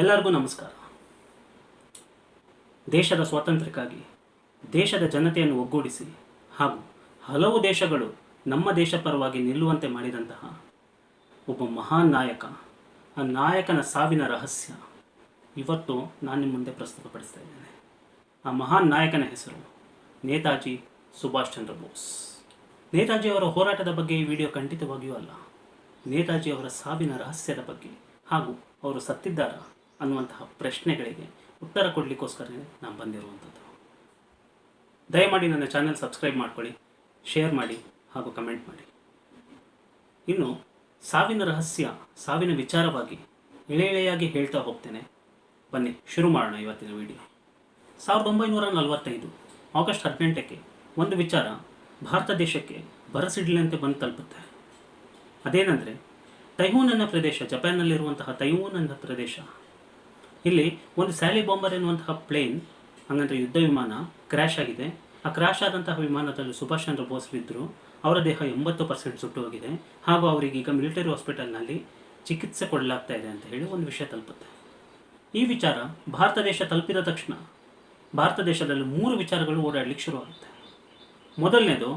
ಎಲ್ಲರಿಗೂ ನಮಸ್ಕಾರ. ದೇಶದ ಸ್ವಾತಂತ್ರ್ಯಕ್ಕಾಗಿ ದೇಶದ ಜನತೆಯನ್ನು ಒಗ್ಗೂಡಿಸಿ ಹಾಗೂ ಹಲವು ದೇಶಗಳು ನಮ್ಮ ದೇಶ ಪರವಾಗಿ ನಿಲ್ಲುವಂತೆ ಮಾಡಿದಂತಹ ಒಬ್ಬ ಮಹಾನ್ ನಾಯಕ, ಆ ನಾಯಕನ ಸಾವಿನ ರಹಸ್ಯ ಇವತ್ತು ನಾನು ನಿಮ್ಮ ಮುಂದೆ ಪ್ರಸ್ತುತಪಡಿಸ್ತಾ ಇದ್ದೇನೆ. ಆ ಮಹಾನ್ ನಾಯಕನ ಹೆಸರು ನೇತಾಜಿ ಸುಭಾಷ್ ಚಂದ್ರ ಬೋಸ್. ನೇತಾಜಿ ಅವರ ಹೋರಾಟದ ಬಗ್ಗೆ ಈ ವಿಡಿಯೋ ಖಂಡಿತವಾಗಿಯೂ ಅಲ್ಲ, ನೇತಾಜಿ ಅವರ ಸಾವಿನ ರಹಸ್ಯದ ಬಗ್ಗೆ ಹಾಗೂ ಅವರು ಸತ್ತಿದ್ದಾರಾ ಅನ್ನುವಂತಹ ಪ್ರಶ್ನೆಗಳಿಗೆ ಉತ್ತರ ಕೊಡಲಿಕ್ಕೋಸ್ಕರನೇ ನಾನು ಬಂದಿರುವಂಥದ್ದು. ದಯಮಾಡಿ ನನ್ನ ಚಾನೆಲ್ ಸಬ್ಸ್ಕ್ರೈಬ್ ಮಾಡ್ಕೊಳ್ಳಿ, ಶೇರ್ ಮಾಡಿ ಹಾಗೂ ಕಮೆಂಟ್ ಮಾಡಿ. ಇನ್ನು ಸಾವಿನ ರಹಸ್ಯ, ಸಾವಿನ ವಿಚಾರವಾಗಿ ಎಳೆಯಾಗಿ ಹೇಳ್ತಾ ಹೋಗ್ತೇನೆ. ಬನ್ನಿ ಶುರು ಮಾಡೋಣ ಇವತ್ತಿನ ವಿಡಿಯೋ. 1945 ಆಗಸ್ಟ್ 18ಕ್ಕೆ ಒಂದು ವಿಚಾರ ಭಾರತ ದೇಶಕ್ಕೆ ಬರಸಿಡ್ಲಂತೆ ಬಂದು ತಲುಪುತ್ತೆ. ಅದೇನೆಂದರೆ ತೈವಾನ್ ಅನ್ನೋ ಪ್ರದೇಶ, ಜಪಾನ್ನಲ್ಲಿರುವಂತಹ ತೈವಾನ್ ಅನ್ನೋ ಪ್ರದೇಶ, ಇಲ್ಲಿ ಒಂದು ಸ್ಯಾಲಿ ಬಾಂಬರ್ ಎನ್ನುವಂತಹ ಪ್ಲೇನ್, ಹಂಗಂದ್ರೆ ಯುದ್ಧ ವಿಮಾನ ಕ್ರ್ಯಾಶ್ ಆಗಿದೆ. ಆ ಕ್ರ್ಯಾಶ್ ಆದಂತಹ ವಿಮಾನದಲ್ಲಿ ಸುಭಾಷ್ ಚಂದ್ರ ಬೋಸ್ ಇದ್ದರು. ಅವರ ದೇಹ 80% ಸುಟ್ಟು ಹೋಗಿದೆ ಹಾಗೂ ಅವರಿಗೆ ಈಗ ಮಿಲಿಟರಿ ಹಾಸ್ಪಿಟಲ್ನಲ್ಲಿ ಚಿಕಿತ್ಸೆ ಕೊಡಲಾಗ್ತಾ ಇದೆ ಅಂತ ಹೇಳಿ ಒಂದು ವಿಷಯ ತಲುಪುತ್ತೆ. ಈ ವಿಚಾರ ಭಾರತ ದೇಶ ತಲುಪಿದ ತಕ್ಷಣ ಭಾರತ ದೇಶದಲ್ಲಿ 3 ವಿಚಾರಗಳು ಓಡಾಡಲಿಕ್ಕೆ ಶುರುವಾಗುತ್ತೆ. ಮೊದಲನೇದು,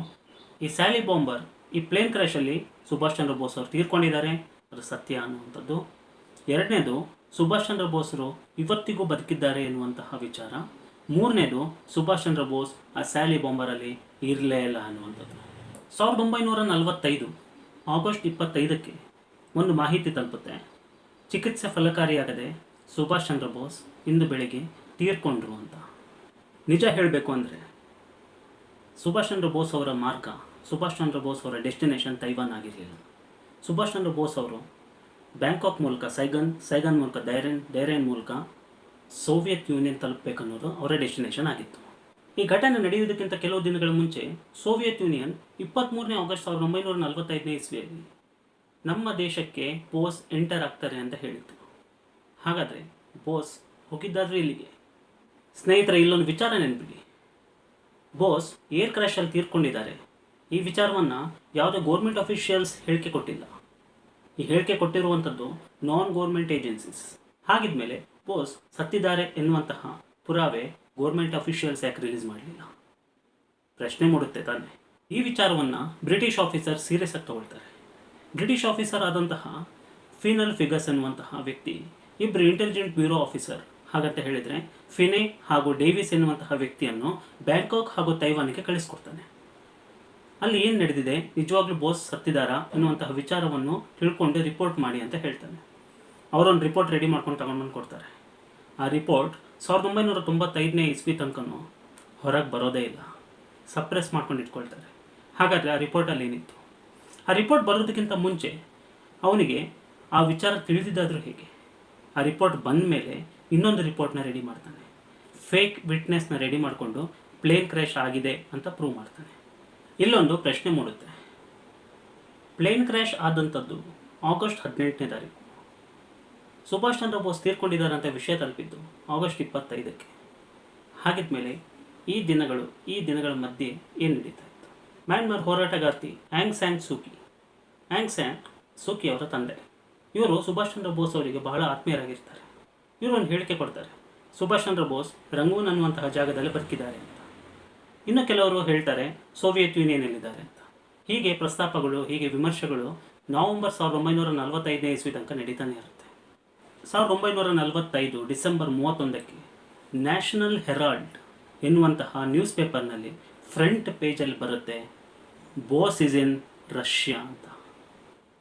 ಈ ಸ್ಯಾಲಿ ಬಾಂಬರ್, ಈ ಪ್ಲೇನ್ ಕ್ರ್ಯಾಶಲ್ಲಿ ಸುಭಾಷ್ ಚಂದ್ರ ಬೋಸ್ ಅವರು ತೀರ್ಕೊಂಡಿದ್ದಾರೆ, ಅದು ಸತ್ಯ ಅನ್ನುವಂಥದ್ದು. ಎರಡನೇದು, ಸುಭಾಷ್ ಚಂದ್ರ ಬೋಸರು ಇವತ್ತಿಗೂ ಬದುಕಿದ್ದಾರೆ ಎನ್ನುವಂತಹ ವಿಚಾರ. ಮೂರನೇದು, ಸುಭಾಷ್ ಚಂದ್ರ ಬೋಸ್ ಆ ಸ್ಯಾಲಿ ಬಾಂಬರಲ್ಲಿ ಇರಲೇ ಇಲ್ಲ ಅನ್ನುವಂಥದ್ದು. 1945 ಆಗಸ್ಟ್ 25ಕ್ಕೆ ಒಂದು ಮಾಹಿತಿ ತಲುಪುತ್ತೆ. ಚಿಕಿತ್ಸೆ ಫಲಕಾರಿಯಾಗದೆ ಸುಭಾಷ್ ಚಂದ್ರ ಬೋಸ್ ಇಂದು ಬೆಳಗ್ಗೆ ತೀರ್ಕೊಂಡ್ರು ಅಂತ. ನಿಜ ಹೇಳಬೇಕು ಅಂದರೆ ಸುಭಾಷ್ ಚಂದ್ರ ಬೋಸ್ ಅವರ ಮಾರ್ಗ, ಸುಭಾಷ್ ಚಂದ್ರ ಬೋಸ್ ಅವರ ಡೆಸ್ಟಿನೇಷನ್ ತೈವಾನ್ ಆಗಿರಲಿಲ್ಲ. ಸುಭಾಷ್ ಚಂದ್ರ ಬೋಸ್ ಅವರು ಬ್ಯಾಂಕಾಕ್ ಮೂಲಕ ಸೈಗನ್ ಮೂಲಕ ಡೈರೆನ್ ಮೂಲಕ ಸೋವಿಯತ್ ಯೂನಿಯನ್ ತಲುಪಬೇಕನ್ನೋದು ಅವರ ಡೆಸ್ಟಿನೇಷನ್ ಆಗಿತ್ತು. ಈ ಘಟನೆ ನಡೆಯುವುದಕ್ಕಿಂತ ಕೆಲವು ದಿನಗಳ ಮುಂಚೆ ಸೋವಿಯತ್ ಯೂನಿಯನ್ 23ನೇ ಆಗಸ್ಟ್ 1945ನೇ ಇಸ್ವಿಯಲ್ಲಿ ನಮ್ಮ ದೇಶಕ್ಕೆ ಬೋಸ್ ಎಂಟರ್ ಆಗ್ತಾರೆ ಅಂತ ಹೇಳಿತ್ತು. ಹಾಗಾದರೆ ಬೋಸ್ ಹೋಗಿದ್ದಾದ್ರೆ ಇಲ್ಲಿಗೆ. ಸ್ನೇಹಿತರೆ, ಇಲ್ಲೊಂದು ವಿಚಾರ ನೆನಪಿಡಿ. ಬೋಸ್ ಏರ್ ಕ್ರ್ಯಾಶಲ್ಲಿ ತೀರ್ಕೊಂಡಿದ್ದಾರೆ. ಈ ವಿಚಾರವನ್ನು ಯಾವುದೇ ಗೌರ್ಮೆಂಟ್ ಅಫಿಷಿಯಲ್ಸ್ ಹೇಳಿಕೆ ಕೊಟ್ಟಿಲ್ಲ. ಈ ಹೇಳಿಕೆ ಕೊಟ್ಟಿರುವಂಥದ್ದು ನಾನ್ ಗೌರ್ಮೆಂಟ್ ಏಜೆನ್ಸೀಸ್. ಹಾಗಿದ್ಮೇಲೆ ಬೋಸ್ ಸತ್ತಿದ್ದಾರೆ ಎನ್ನುವಂತಹ ಪುರಾವೆ ಗೌರ್ಮೆಂಟ್ ಅಫಿಷಿಯಲ್ಸ್ ಯಾಕೆ ರಿಲೀಸ್ ಮಾಡಲಿಲ್ಲ? ಪ್ರಶ್ನೆ ಮೂಡುತ್ತೆ ತಾನೆ. ಈ ವಿಚಾರವನ್ನು ಬ್ರಿಟಿಷ್ ಆಫೀಸರ್ ಸೀರಿಯಸ್ ಆಗಿ ತಗೊಳ್ತಾರೆ. ಬ್ರಿಟಿಷ್ ಆಫೀಸರ್ ಆದಂತಹ ಫಿನಲ್ ಫಿಗಸ್ ಎನ್ನುವಂತಹ ವ್ಯಕ್ತಿ ಇಬ್ಬರು ಇಂಟೆಲಿಜೆಂಟ್ ಬ್ಯೂರೋ ಆಫೀಸರ್, ಹಾಗಂತ ಹೇಳಿದರೆ ಫಿನೆ ಹಾಗೂ ಡೇವಿಸ್ ಎನ್ನುವಂತಹ ವ್ಯಕ್ತಿಯನ್ನು ಬ್ಯಾಂಕಾಕ್ ಹಾಗೂ ತೈವಾನಿಗೆ ಕಳಿಸ್ಕೊಡ್ತಾನೆ. ಅಲ್ಲಿ ಏನು ನಡೆದಿದೆ, ನಿಜವಾಗ್ಲೂ ಬೋಸ್ ಸತ್ತಿದ್ದಾರಾ ಅನ್ನುವಂತಹ ವಿಚಾರವನ್ನು ತಿಳ್ಕೊಂಡು ರಿಪೋರ್ಟ್ ಮಾಡಿ ಅಂತ ಹೇಳ್ತಾನೆ. ಅವರೊಂದು ರಿಪೋರ್ಟ್ ರೆಡಿ ಮಾಡ್ಕೊಂಡು ತಗೊಂಡು ಕೊಡ್ತಾರೆ. ಆ ರಿಪೋರ್ಟ್ 1995ನೇ ಇಸ್ವಿ ತನಕನೂ ಹೊರಗೆ ಬರೋದೇ ಇಲ್ಲ, ಸಪ್ರೆಸ್ ಮಾಡ್ಕೊಂಡು ಇಟ್ಕೊಳ್ತಾರೆ. ಹಾಗಾದರೆ ಆ ರಿಪೋರ್ಟಲ್ಲಿ ಏನಿತ್ತು? ಆ ರಿಪೋರ್ಟ್ ಬರೋದಕ್ಕಿಂತ ಮುಂಚೆ ಅವನಿಗೆ ಆ ವಿಚಾರ ತಿಳಿದಿದ್ದಾದರೂ ಹೇಗೆ? ಆ ರಿಪೋರ್ಟ್ ಬಂದ ಮೇಲೆ ಇನ್ನೊಂದು ರಿಪೋರ್ಟ್ನ ರೆಡಿ ಮಾಡ್ತಾನೆ. ಫೇಕ್ ವಿಟ್ನೆಸ್ನ ರೆಡಿ ಮಾಡಿಕೊಂಡು ಪ್ಲೇನ್ ಕ್ರ್ಯಾಶ್ ಆಗಿದೆ ಅಂತ ಪ್ರೂವ್ ಮಾಡ್ತಾನೆ. ಇಲ್ಲೊಂದು ಪ್ರಶ್ನೆ ಮೂಡುತ್ತೆ. ಪ್ಲೇನ್ ಕ್ರ್ಯಾಶ್ ಆದಂಥದ್ದು ಆಗಸ್ಟ್ 18ನೇ ತಾರೀಕು. ಸುಭಾಷ್ ಚಂದ್ರ ಬೋಸ್ ತೀರ್ಕೊಂಡಿದ್ದಾರೆ ಅಂತ ವಿಷಯ ತಲುಪಿದ್ದು ಆಗಸ್ಟ್ 25ಕ್ಕೆ. ಹಾಗಿದ್ಮೇಲೆ ಈ ದಿನಗಳ ಮಧ್ಯೆ ಏನು ನಡೀತಾ ಇತ್ತು? ಮ್ಯಾನ್ಮಾರ್ ಹೋರಾಟಗಾರ್ತಿ ಆಂಗ್ ಸ್ಯಾನ್ ಸೂಕಿ ಅವರ ತಂದೆ. ಇವರು ಸುಭಾಷ್ ಚಂದ್ರ ಬೋಸ್ ಅವರಿಗೆ ಬಹಳ ಆತ್ಮೀಯರಾಗಿರ್ತಾರೆ. ಇವರು ಒಂದು ಹೇಳಿಕೆ ಕೊಡ್ತಾರೆ, ಸುಭಾಷ್ ಚಂದ್ರ ಬೋಸ್ ರಂಗೂನ್ ಅನ್ನುವಂತಹ ಜಾಗದಲ್ಲಿ ಬದುಕಿದ್ದಾರೆ ಅಂತ. ಇನ್ನು ಕೆಲವರು ಹೇಳ್ತಾರೆ ಸೋವಿಯತ್ ಯೂನಿಯನ್ನಲ್ಲಿದ್ದಾರೆ ಅಂತ. ಹೀಗೆ ಪ್ರಸ್ತಾಪಗಳು, ಹೀಗೆ ವಿಮರ್ಶೆಗಳು ನವೆಂಬರ್ 1945ನೇ ಇಸ್ವಿ ತನಕ ನಡೀತಾನೆ ಇರುತ್ತೆ. 1945 ಡಿಸೆಂಬರ್ 31ಕ್ಕೆ ನ್ಯಾಷನಲ್ ಹೆರಾಲ್ಡ್ ಎನ್ನುವಂತಹ ನ್ಯೂಸ್ ಪೇಪರ್ನಲ್ಲಿ ಫ್ರಂಟ್ ಪೇಜಲ್ಲಿ ಬರುತ್ತೆ, ಬೋಸ್ ಇಸ್ ಇನ್ ರಷ್ಯಾ ಅಂತ.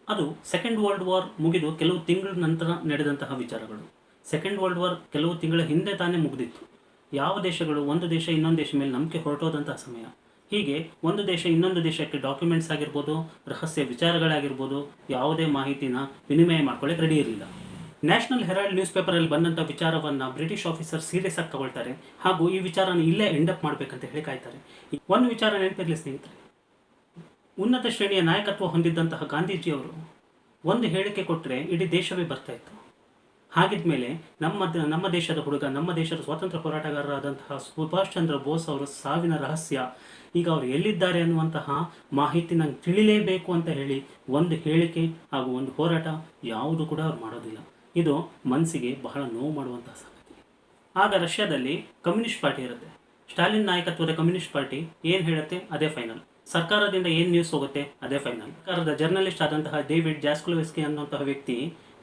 ಅದು ಸೆಕೆಂಡ್ ವರ್ಲ್ಡ್ ವಾರ್ ಮುಗಿದು ಕೆಲವು ತಿಂಗಳ ನಂತರ ನಡೆದಂತಹ ವಿಚಾರಗಳು. ಸೆಕೆಂಡ್ ವರ್ಲ್ಡ್ ವಾರ್ ಕೆಲವು ತಿಂಗಳ ಹಿಂದೆ ತಾನೇ ಮುಗಿದಿತ್ತು. ಯಾವ ದೇಶಗಳು ಒಂದು ದೇಶ ಇನ್ನೊಂದು ದೇಶ ಮೇಲೆ ನಂಬಿಕೆ ಹೊರಟೋದಂತಹ ಸಮಯ. ಹೀಗೆ ಒಂದು ದೇಶ ಇನ್ನೊಂದು ದೇಶಕ್ಕೆ ಡಾಕ್ಯುಮೆಂಟ್ಸ್ ಆಗಿರ್ಬೋದು, ರಹಸ್ಯ ವಿಚಾರಗಳಾಗಿರ್ಬೋದು, ಯಾವುದೇ ಮಾಹಿತಿನ ವಿನಿಮಯ ಮಾಡ್ಕೊಳ್ಳೋಕೆ ರೆಡಿ ಇರಲಿಲ್ಲ. ನ್ಯಾಷನಲ್ ಹೆರಾಲ್ಡ್ ನ್ಯೂಸ್ ಪೇಪರಲ್ಲಿ ಬಂದಂಥ ವಿಚಾರವನ್ನು ಬ್ರಿಟಿಷ್ ಆಫೀಸರ್ ಸೀರಿಯಸ್ ಆಗಿ ತಗೊಳ್ತಾರೆ ಹಾಗೂ ಈ ವಿಚಾರನ ಇಲ್ಲೇ ಎಂಡಪ್ ಮಾಡಬೇಕಂತ ಹೇಳಿ ಕಾಯ್ತಾರೆ. ಒಂದು ವಿಚಾರ ನೆನಪಿರಲಿ ಸ್ನೇಹಿತರೆ, ಉನ್ನತ ಶ್ರೇಣಿಯ ನಾಯಕತ್ವ ಹೊಂದಿದ್ದಂತಹ ಗಾಂಧೀಜಿಯವರು ಒಂದು ಹೇಳಿಕೆ ಕೊಟ್ಟರೆ ಇಡೀ ದೇಶವೇ ಬರ್ತಾ ಇತ್ತು. ಹಾಗಿದ್ಮೇಲೆ ನಮ್ಮ ದೇಶದ ಹುಡುಗ, ನಮ್ಮ ದೇಶದ ಸ್ವಾತಂತ್ರ್ಯ ಹೋರಾಟಗಾರರಾದಂತಹ ಸುಭಾಷ್ ಚಂದ್ರ ಬೋಸ್ ಅವರ ಸಾವಿನ ರಹಸ್ಯ, ಈಗ ಅವರು ಎಲ್ಲಿದ್ದಾರೆ ಅನ್ನುವಂತಹ ಮಾಹಿತಿ ನಂಗೆ ತಿಳಿಲೇಬೇಕು ಅಂತ ಹೇಳಿ ಒಂದು ಹೇಳಿಕೆ ಹಾಗೂ ಒಂದು ಹೋರಾಟ ಯಾವುದು ಕೂಡ ಅವ್ರು ಮಾಡೋದಿಲ್ಲ. ಇದು ಮನಸ್ಸಿಗೆ ಬಹಳ ನೋವು ಮಾಡುವಂತಹ ಸಂಗತಿ. ಆಗ ರಷ್ಯಾದಲ್ಲಿ ಕಮ್ಯುನಿಸ್ಟ್ ಪಾರ್ಟಿ ಇರುತ್ತೆ. ಸ್ಟಾಲಿನ್ ನಾಯಕತ್ವದ ಕಮ್ಯುನಿಸ್ಟ್ ಪಾರ್ಟಿ ಏನು ಹೇಳುತ್ತೆ ಅದೇ ಫೈನಲ್. ಸರ್ಕಾರದಿಂದ ಏನು ನ್ಯೂಸ್ ಹೋಗುತ್ತೆ ಅದೇ ಫೈನಲ್. ಸರ್ಕಾರದ ಜರ್ನಲಿಸ್ಟ್ ಆದಂತಹ ಡೇವಿಡ್ ಜಾಸ್ಕ್ಲೋವಿಸ್ಕಿ ಅನ್ನುವಂತಹ ವ್ಯಕ್ತಿ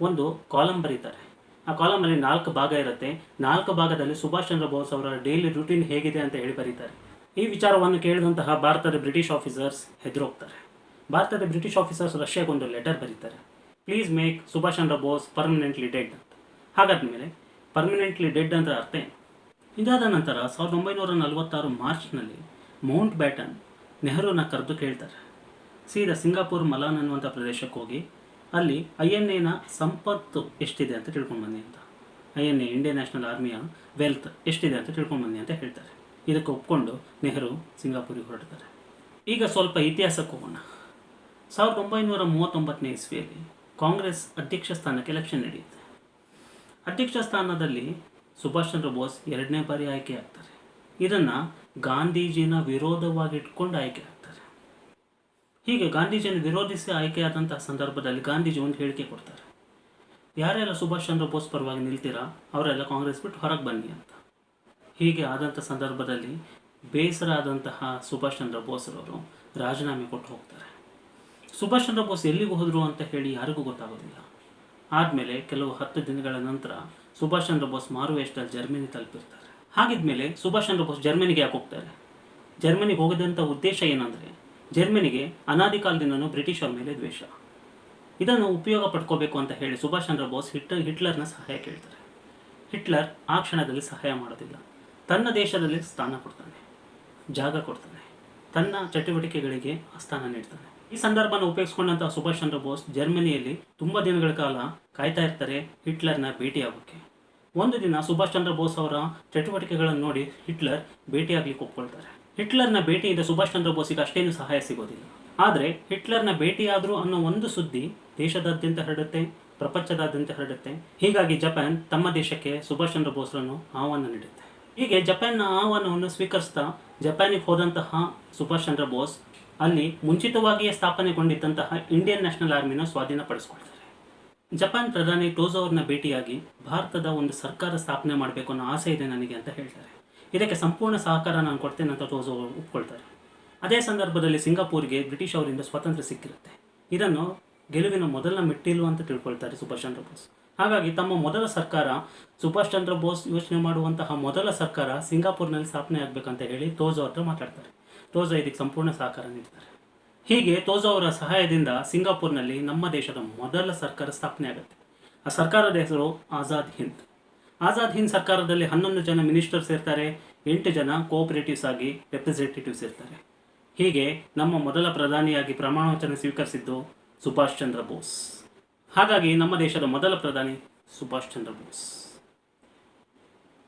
ಒಂದು ಕಾಲಮ್ ಬರೀತಾರೆ. ಆ ಕಾಲಮಲ್ಲಿ 4 ಭಾಗ ಇರುತ್ತೆ. 4 ಭಾಗದಲ್ಲಿ ಸುಭಾಷ್ ಚಂದ್ರ ಬೋಸ್ ಅವರ ಡೈಲಿ ರೂಟೀನ್ ಹೇಗಿದೆ ಅಂತ ಹೇಳಿ ಬರೀತಾರೆ. ಈ ವಿಚಾರವನ್ನು ಕೇಳಿದಂತಹ ಭಾರತದ ಬ್ರಿಟಿಷ್ ಆಫೀಸರ್ಸ್ ಹೆದರೋಗ್ತಾರೆ. ಭಾರತದ ಬ್ರಿಟಿಷ್ ಆಫೀಸರ್ಸ್ ರಷ್ಯಾಗೊಂದು ಲೆಟರ್ ಬರೀತಾರೆ, please make Subhash Chandra Bose permanently dead ಅಂತ. ಹಾಗಾದ್ಮೇಲೆ ಪರ್ಮನೆಂಟ್ಲಿ ಡೆಡ್ ಅಂತ ಅರ್ಥ ಏನು? ಇದಾದ ನಂತರ 1946 ಮಾರ್ಚ್ನಲ್ಲಿ ಮೌಂಟ್ ಬ್ಯಾಟನ್ ನೆಹರೂನ ಕರೆದು ಕೇಳ್ತಾರೆ, ಸೀದಾ ಸಿಂಗಾಪುರ್ ಮಲಾನ್ ಅನ್ನುವಂಥ ಪ್ರದೇಶಕ್ಕೆ ಹೋಗಿ ಅಲ್ಲಿ INAನ ಸಂಪತ್ತು ಎಷ್ಟಿದೆ ಅಂತ ತಿಳ್ಕೊಂಡು ಬನ್ನಿ ಅಂತ. INA ಇಂಡಿಯನ್ ನ್ಯಾಷನಲ್ ಆರ್ಮಿಯ ವೆಲ್ತ್ ಎಷ್ಟಿದೆ ಅಂತ ತಿಳ್ಕೊಂಡು ಬನ್ನಿ ಅಂತ ಹೇಳ್ತಾರೆ. ಇದಕ್ಕೆ ಒಪ್ಕೊಂಡು ನೆಹರು ಸಿಂಗಾಪುರಿಗೆ ಹೊರಡ್ತಾರೆ. ಈಗ ಸ್ವಲ್ಪ ಇತಿಹಾಸಕ್ಕೆ ಹೋಗೋಣ. 1939ನೇ ಇಸ್ವಿಯಲ್ಲಿ ಕಾಂಗ್ರೆಸ್ ಅಧ್ಯಕ್ಷ ಸ್ಥಾನಕ್ಕೆ ಎಲೆಕ್ಷನ್ ನಡೆಯುತ್ತೆ. ಅಧ್ಯಕ್ಷ ಸ್ಥಾನದಲ್ಲಿ ಸುಭಾಷ್ ಚಂದ್ರ ಬೋಸ್ 2ನೇ ಬಾರಿ ಆಯ್ಕೆ ಆಗ್ತಾರೆ. ಇದನ್ನು ಗಾಂಧೀಜಿನ ವಿರೋಧವಾಗಿ ಇಟ್ಕೊಂಡು ಆಯ್ಕೆ ಆಗ್ತಾರೆ. ಹೀಗೆ ಗಾಂಧೀಜಿಯನ್ನು ವಿರೋಧಿಸಿ ಆಯ್ಕೆಯಾದಂತಹ ಸಂದರ್ಭದಲ್ಲಿ ಗಾಂಧೀಜಿ ಒಂದು ಹೇಳಿಕೆ ಕೊಡ್ತಾರೆ, ಯಾರೆಲ್ಲ ಸುಭಾಷ್ ಚಂದ್ರ ಬೋಸ್ ಪರವಾಗಿ ನಿಲ್ತೀರಾ ಅವರೆಲ್ಲ ಕಾಂಗ್ರೆಸ್ ಬಿಟ್ಟು ಹೊರಗೆ ಬನ್ನಿ ಅಂತ. ಹೀಗೆ ಆದಂಥ ಸಂದರ್ಭದಲ್ಲಿ ಬೇಸರ ಆದಂತಹ ಸುಭಾಷ್ ಚಂದ್ರ ಬೋಸ್ರವರು ರಾಜೀನಾಮೆ ಕೊಟ್ಟು ಹೋಗ್ತಾರೆ. ಸುಭಾಷ್ ಚಂದ್ರ ಬೋಸ್ ಎಲ್ಲಿಗೆ ಹೋದರು ಅಂತ ಹೇಳಿ ಯಾರಿಗೂ ಗೊತ್ತಾಗೋದಿಲ್ಲ. ಆದಮೇಲೆ ಕೆಲವು 10 ದಿನಗಳ ನಂತರ ಸುಭಾಷ್ ಚಂದ್ರ ಬೋಸ್ ಮಾರುವೇಷದಲ್ಲಿ ಜರ್ಮನಿ ತಲುಪಿರ್ತಾರೆ. ಹಾಗಿದ್ಮೇಲೆ ಸುಭಾಷ್ ಚಂದ್ರ ಬೋಸ್ ಜರ್ಮನಿಗೆ ಯಾಕೆ ಹೋಗ್ತಾರೆ? ಜರ್ಮನಿಗೆ ಹೋಗದಂಥ ಉದ್ದೇಶ ಏನಂದರೆ, ಜರ್ಮನಿಗೆ ಅನಾದಿ ಕಾಲದಿಂದನೂ ಬ್ರಿಟಿಷರ ಮೇಲೆ ದ್ವೇಷ. ಇದನ್ನು ಉಪಯೋಗ ಪಡ್ಕೋಬೇಕು ಅಂತ ಹೇಳಿ ಸುಭಾಷ್ ಚಂದ್ರ ಬೋಸ್ ಹಿಟ್ಲರ್ನ ಸಹಾಯ ಕೇಳ್ತಾರೆ. ಹಿಟ್ಲರ್ ಆ ಕ್ಷಣದಲ್ಲಿ ಸಹಾಯ ಮಾಡೋದಿಲ್ಲ. ತನ್ನ ದೇಶದಲ್ಲಿ ಸ್ಥಾನ ಕೊಡ್ತಾನೆ, ಜಾಗ ಕೊಡ್ತಾನೆ, ತನ್ನ ಚಟುವಟಿಕೆಗಳಿಗೆ ಸ್ಥಾನ ನೀಡ್ತಾನೆ. ಈ ಸಂದರ್ಭನ ಉಪಯೋಗಿಸ್ಕೊಂಡಂತಹ ಸುಭಾಷ್ ಚಂದ್ರ ಬೋಸ್ ಜರ್ಮನಿಯಲ್ಲಿ ತುಂಬ ದಿನಗಳ ಕಾಲ ಕಾಯ್ತಾ ಇರ್ತಾರೆ ಹಿಟ್ಲರ್ನ ಭೇಟಿಯಾಗೋಕ್ಕೆ. ಒಂದು ದಿನ ಸುಭಾಷ್ ಚಂದ್ರ ಬೋಸ್ ಅವರ ಚಟುವಟಿಕೆಗಳನ್ನು ನೋಡಿ ಹಿಟ್ಲರ್ ಭೇಟಿಯಾಗಲಿಕ್ಕೆ ಒಪ್ಕೊಳ್ತಾರೆ. ಹಿಟ್ಲರ್ನ ಭೇಟಿಯಿಂದ ಸುಭಾಷ್ ಚಂದ್ರ ಬೋಸಿಗೆ ಅಷ್ಟೇನು ಸಹಾಯ ಸಿಗೋದಿಲ್ಲ. ಆದರೆ ಹಿಟ್ಲರ್ನ ಭೇಟಿಯಾದರು ಅನ್ನೋ ಒಂದು ಸುದ್ದಿ ದೇಶದಾದ್ಯಂತ ಹರಡುತ್ತೆ, ಪ್ರಪಂಚದಾದ್ಯಂತ ಹರಡುತ್ತೆ. ಹೀಗಾಗಿ ಜಪಾನ್ ತಮ್ಮ ದೇಶಕ್ಕೆ ಸುಭಾಷ್ ಚಂದ್ರ ಬೋಸ್ರನ್ನು ಆಹ್ವಾನ ನೀಡುತ್ತೆ. ಹೀಗೆ ಜಪಾನ್ನ ಆಹ್ವಾನವನ್ನು ಸ್ವೀಕರಿಸ್ತಾ ಜಪಾನಿಗೆ ಹೋದಂತಹ ಸುಭಾಷ್ ಚಂದ್ರ ಬೋಸ್ ಅಲ್ಲಿ ಮುಂಚಿತವಾಗಿಯೇ ಸ್ಥಾಪನೆಗೊಂಡಿದ್ದಂತಹ ಇಂಡಿಯನ್ ನ್ಯಾಷನಲ್ ಆರ್ಮಿನ ಸ್ವಾಧೀನಪಡಿಸ್ಕೊಳ್ತಾರೆ. ಜಪಾನ್ ಪ್ರಧಾನಿ ಟೋಜೋ ಅವ್ರನ್ನ ಭೇಟಿಯಾಗಿ ಭಾರತದ ಒಂದು ಸರ್ಕಾರ ಸ್ಥಾಪನೆ ಮಾಡಬೇಕು ಅನ್ನೋ ಆಸೆ ಇದೆ ನನಗೆ ಅಂತ ಹೇಳ್ತಾರೆ. ಇದಕ್ಕೆ ಸಂಪೂರ್ಣ ಸಹಕಾರ ನಾನು ಕೊಡ್ತೇನೆ ಅಂತ ಟೋಜೋ ಒಪ್ಕೊಳ್ತಾರೆ. ಅದೇ ಸಂದರ್ಭದಲ್ಲಿ ಸಿಂಗಾಪುರ್ಗೆ ಬ್ರಿಟಿಷ್ ಅವರಿಂದ ಸ್ವಾತಂತ್ರ್ಯ ಸಿಕ್ಕಿರುತ್ತೆ. ಇದನ್ನು ಗೆಲುವಿನ ಮೊದಲ ಮೆಟ್ಟಿಲು ಅಂತ ತಿಳ್ಕೊಳ್ತಾರೆ ಸುಭಾಷ್ ಚಂದ್ರ ಬೋಸ್. ಹಾಗಾಗಿ ತಮ್ಮ ಮೊದಲ ಸರ್ಕಾರ, ಸುಭಾಷ್ ಚಂದ್ರ ಬೋಸ್ ಯೋಚನೆ ಮಾಡುವಂತಹ ಮೊದಲ ಸರ್ಕಾರ ಸಿಂಗಾಪುರ್ನಲ್ಲಿ ಸ್ಥಾಪನೆ ಆಗಬೇಕಂತ ಹೇಳಿ ಟೋಜೋ ಹತ್ರ ಮಾತಾಡ್ತಾರೆ. ಟೋಜೋ ಇದಕ್ಕೆ ಸಂಪೂರ್ಣ ಸಹಕಾರ ನೀಡ್ತಾರೆ. ಹೀಗೆ ಟೋಜೋ ಅವರ ಸಹಾಯದಿಂದ ಸಿಂಗಾಪುರ್ನಲ್ಲಿ ನಮ್ಮ ದೇಶದ ಮೊದಲ ಸರ್ಕಾರ ಸ್ಥಾಪನೆ ಆಗುತ್ತೆ. ಆ ಸರ್ಕಾರದ ಹೆಸರು ಆಜಾದ್ ಹಿಂದ್. ಆಜಾದ್ ಹಿಂದ್ ಸರ್ಕಾರದಲ್ಲಿ 11 ಜನ ಮಿನಿಸ್ಟರ್ಸ್ ಇರ್ತಾರೆ, 8 ಜನ ಕೋಆಪರೇಟಿವ್ಸ್ ಆಗಿ ರೆಪ್ರೆಸೆಂಟೇಟಿವ್ಸ್ ಇರ್ತಾರೆ. ಹೀಗೆ ನಮ್ಮ ಮೊದಲ ಪ್ರಧಾನಿಯಾಗಿ ಪ್ರಮಾಣವಚನ ಸ್ವೀಕರಿಸಿದ್ದು ಸುಭಾಷ್ ಚಂದ್ರ ಬೋಸ್. ಹಾಗಾಗಿ ನಮ್ಮ ದೇಶದ ಮೊದಲ ಪ್ರಧಾನಿ ಸುಭಾಷ್ ಚಂದ್ರ ಬೋಸ್.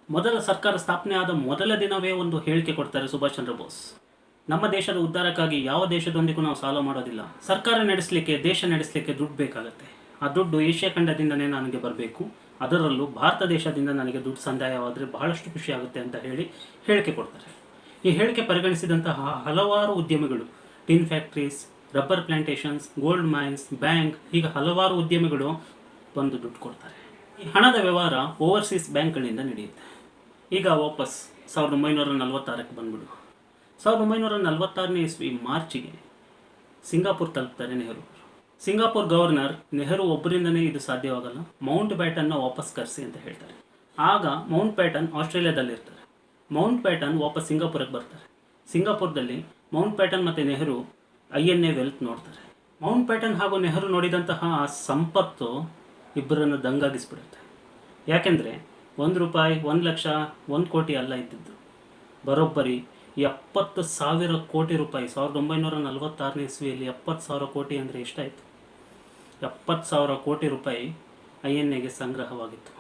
ಮೊದಲ ಸರ್ಕಾರ ಸ್ಥಾಪನೆ ಆದ ಮೊದಲ ದಿನವೇ ಒಂದು ಹೇಳಿಕೆ ಕೊಡ್ತಾರೆ ಸುಭಾಷ್ ಚಂದ್ರ ಬೋಸ್, ನಮ್ಮ ದೇಶದ ಉದ್ಧಾರಕ್ಕಾಗಿ ಯಾವ ದೇಶದೊಂದಿಗೂ ನಾವು ಸಾಲ ಮಾಡೋದಿಲ್ಲ. ಸರ್ಕಾರ ನಡೆಸಲಿಕ್ಕೆ, ದೇಶ ನಡೆಸಲಿಕ್ಕೆ ದುಡ್ಡು ಬೇಕಾಗುತ್ತೆ. ಆ ದುಡ್ಡು ಏಷ್ಯಾ ಖಂಡದಿಂದನೇ ನನಗೆ ಬರಬೇಕು, ಅದರಲ್ಲೂ ಭಾರತ ದೇಶದಿಂದ ನನಗೆ ದುಡ್ಡು ಸಂದಾಯವಾದರೆ ಬಹಳಷ್ಟು ಖುಷಿ ಆಗುತ್ತೆ ಅಂತ ಹೇಳಿ ಹೇಳಿಕೆ ಕೊಡ್ತಾರೆ. ಈ ಹೇಳಿಕೆ ಪರಿಗಣಿಸಿದಂತಹ ಹಲವಾರು ಉದ್ಯಮಿಗಳು, tin factories, rubber plantations, gold mines, bank, ಹೀಗೆ ಹಲವಾರು ಉದ್ಯಮಿಗಳು ಬಂದು ದುಡ್ಡು ಕೊಡ್ತಾರೆ. ಈ ಹಣದ ವ್ಯವಹಾರ ಓವರ್ಸೀಸ್ ಬ್ಯಾಂಕ್ಗಳಿಂದ ನಡೆಯುತ್ತೆ. ಈಗ ವಾಪಸ್ 1946ಕ್ಕೆ ಬಂದ್ಬಿಡು. 1946ನೇ ಇಸ್ವಿ ಮಾರ್ಚಿಗೆ ಸಿಂಗಾಪುರ್ ತಲುಪ್ತಾರೆ ನೆಹರು. ಸಿಂಗಾಪುರ್ ಗವರ್ನರ್ ನೆಹರು ಒಬ್ಬರಿಂದನೇ ಇದು ಸಾಧ್ಯವಾಗಲ್ಲ, ಮೌಂಟ್ ಬ್ಯಾಟನ್ನ ವಾಪಸ್ ಕರೆಸಿ ಅಂತ ಹೇಳ್ತಾರೆ. ಆಗ ಮೌಂಟ್ ಬ್ಯಾಟನ್ ಆಸ್ಟ್ರೇಲಿಯಾದಲ್ಲಿರ್ತಾರೆ. ಮೌಂಟ್ ಬ್ಯಾಟನ್ ವಾಪಸ್ ಸಿಂಗಾಪುರಕ್ಕೆ ಬರ್ತಾರೆ. ಸಿಂಗಾಪುರದಲ್ಲಿ ಮೌಂಟ್ ಬ್ಯಾಟನ್ ಮತ್ತು ನೆಹರು INA ವೆಲ್ತ್ ನೋಡ್ತಾರೆ. ಮೌಂಟ್ ಬ್ಯಾಟನ್ ಹಾಗೂ ನೆಹರು ನೋಡಿದಂತಹ ಆ ಸಂಪತ್ತು ಇಬ್ಬರನ್ನು ದಂಗಾಗಿಸ್ಬಿಡುತ್ತೆ. ಯಾಕೆಂದರೆ ₹1, 1 ಲಕ್ಷ, 1 ಕೋಟಿ ಅಲ್ಲ ಇದ್ದಿದ್ದು, ಬರೋಬ್ಬರಿ 70,000 ಕೋಟಿ ರೂಪಾಯಿ. 1946ನೇ ಇಸ್ವಿಯಲ್ಲಿ 70,000 ಕೋಟಿ ಅಂದರೆ ಎಷ್ಟಾಯಿತು? 70,000 ಕೋಟಿ ರೂಪಾಯಿ INAಗೆ ಸಂಗ್ರಹವಾಗಿತ್ತು.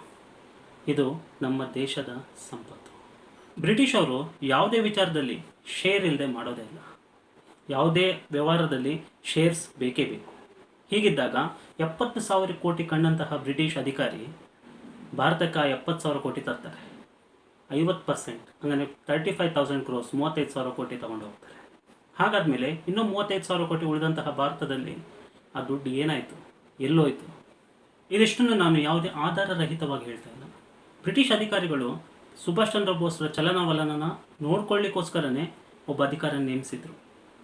ಇದು ನಮ್ಮ ದೇಶದ ಸಂಪತ್ತು. ಬ್ರಿಟಿಷರು ಯಾವುದೇ ವಿಚಾರದಲ್ಲಿ ಶೇರ್ ಇಲ್ಲದೆ ಮಾಡೋದೇ ಇಲ್ಲ. ಯಾವುದೇ ವ್ಯವಹಾರದಲ್ಲಿ ಶೇರ್ಸ್ ಬೇಕೇ ಬೇಕು. ಹೀಗಿದ್ದಾಗ 70,000 ಕೋಟಿ ಕಂಡಂತಹ ಬ್ರಿಟಿಷ್ ಅಧಿಕಾರಿ ಭಾರತಕ್ಕೆ 70,000 ಕೋಟಿ ತರ್ತಾರೆ. 50%, ಅಂದರೆ 35,000 crores, 35,000 ಕೋಟಿ ತಗೊಂಡು ಹೋಗ್ತಾರೆ. ಹಾಗಾದಮೇಲೆ ಇನ್ನೂ 35,000 ಕೋಟಿ ಉಳಿದಂತಹ ಭಾರತದಲ್ಲಿ ಆ ದುಡ್ಡು ಏನಾಯಿತು, ಎಲ್ಲೋಯ್ತು? ಇದಿಷ್ಟನ್ನು ನಾನು ಯಾವುದೇ ಆಧಾರ ರಹಿತವಾಗಿ ಹೇಳ್ತಾ ಇಲ್ಲ. ಬ್ರಿಟಿಷ್ ಅಧಿಕಾರಿಗಳು ಸುಭಾಷ್ ಚಂದ್ರ ಬೋಸ್ರ ಚಲನವಲನನ ನೋಡ್ಕೊಳ್ಳಿಕ್ಕೋಸ್ಕರನೇ ಒಬ್ಬ ಅಧಿಕಾರಿ ನೇಮಿಸಿದ್ರು.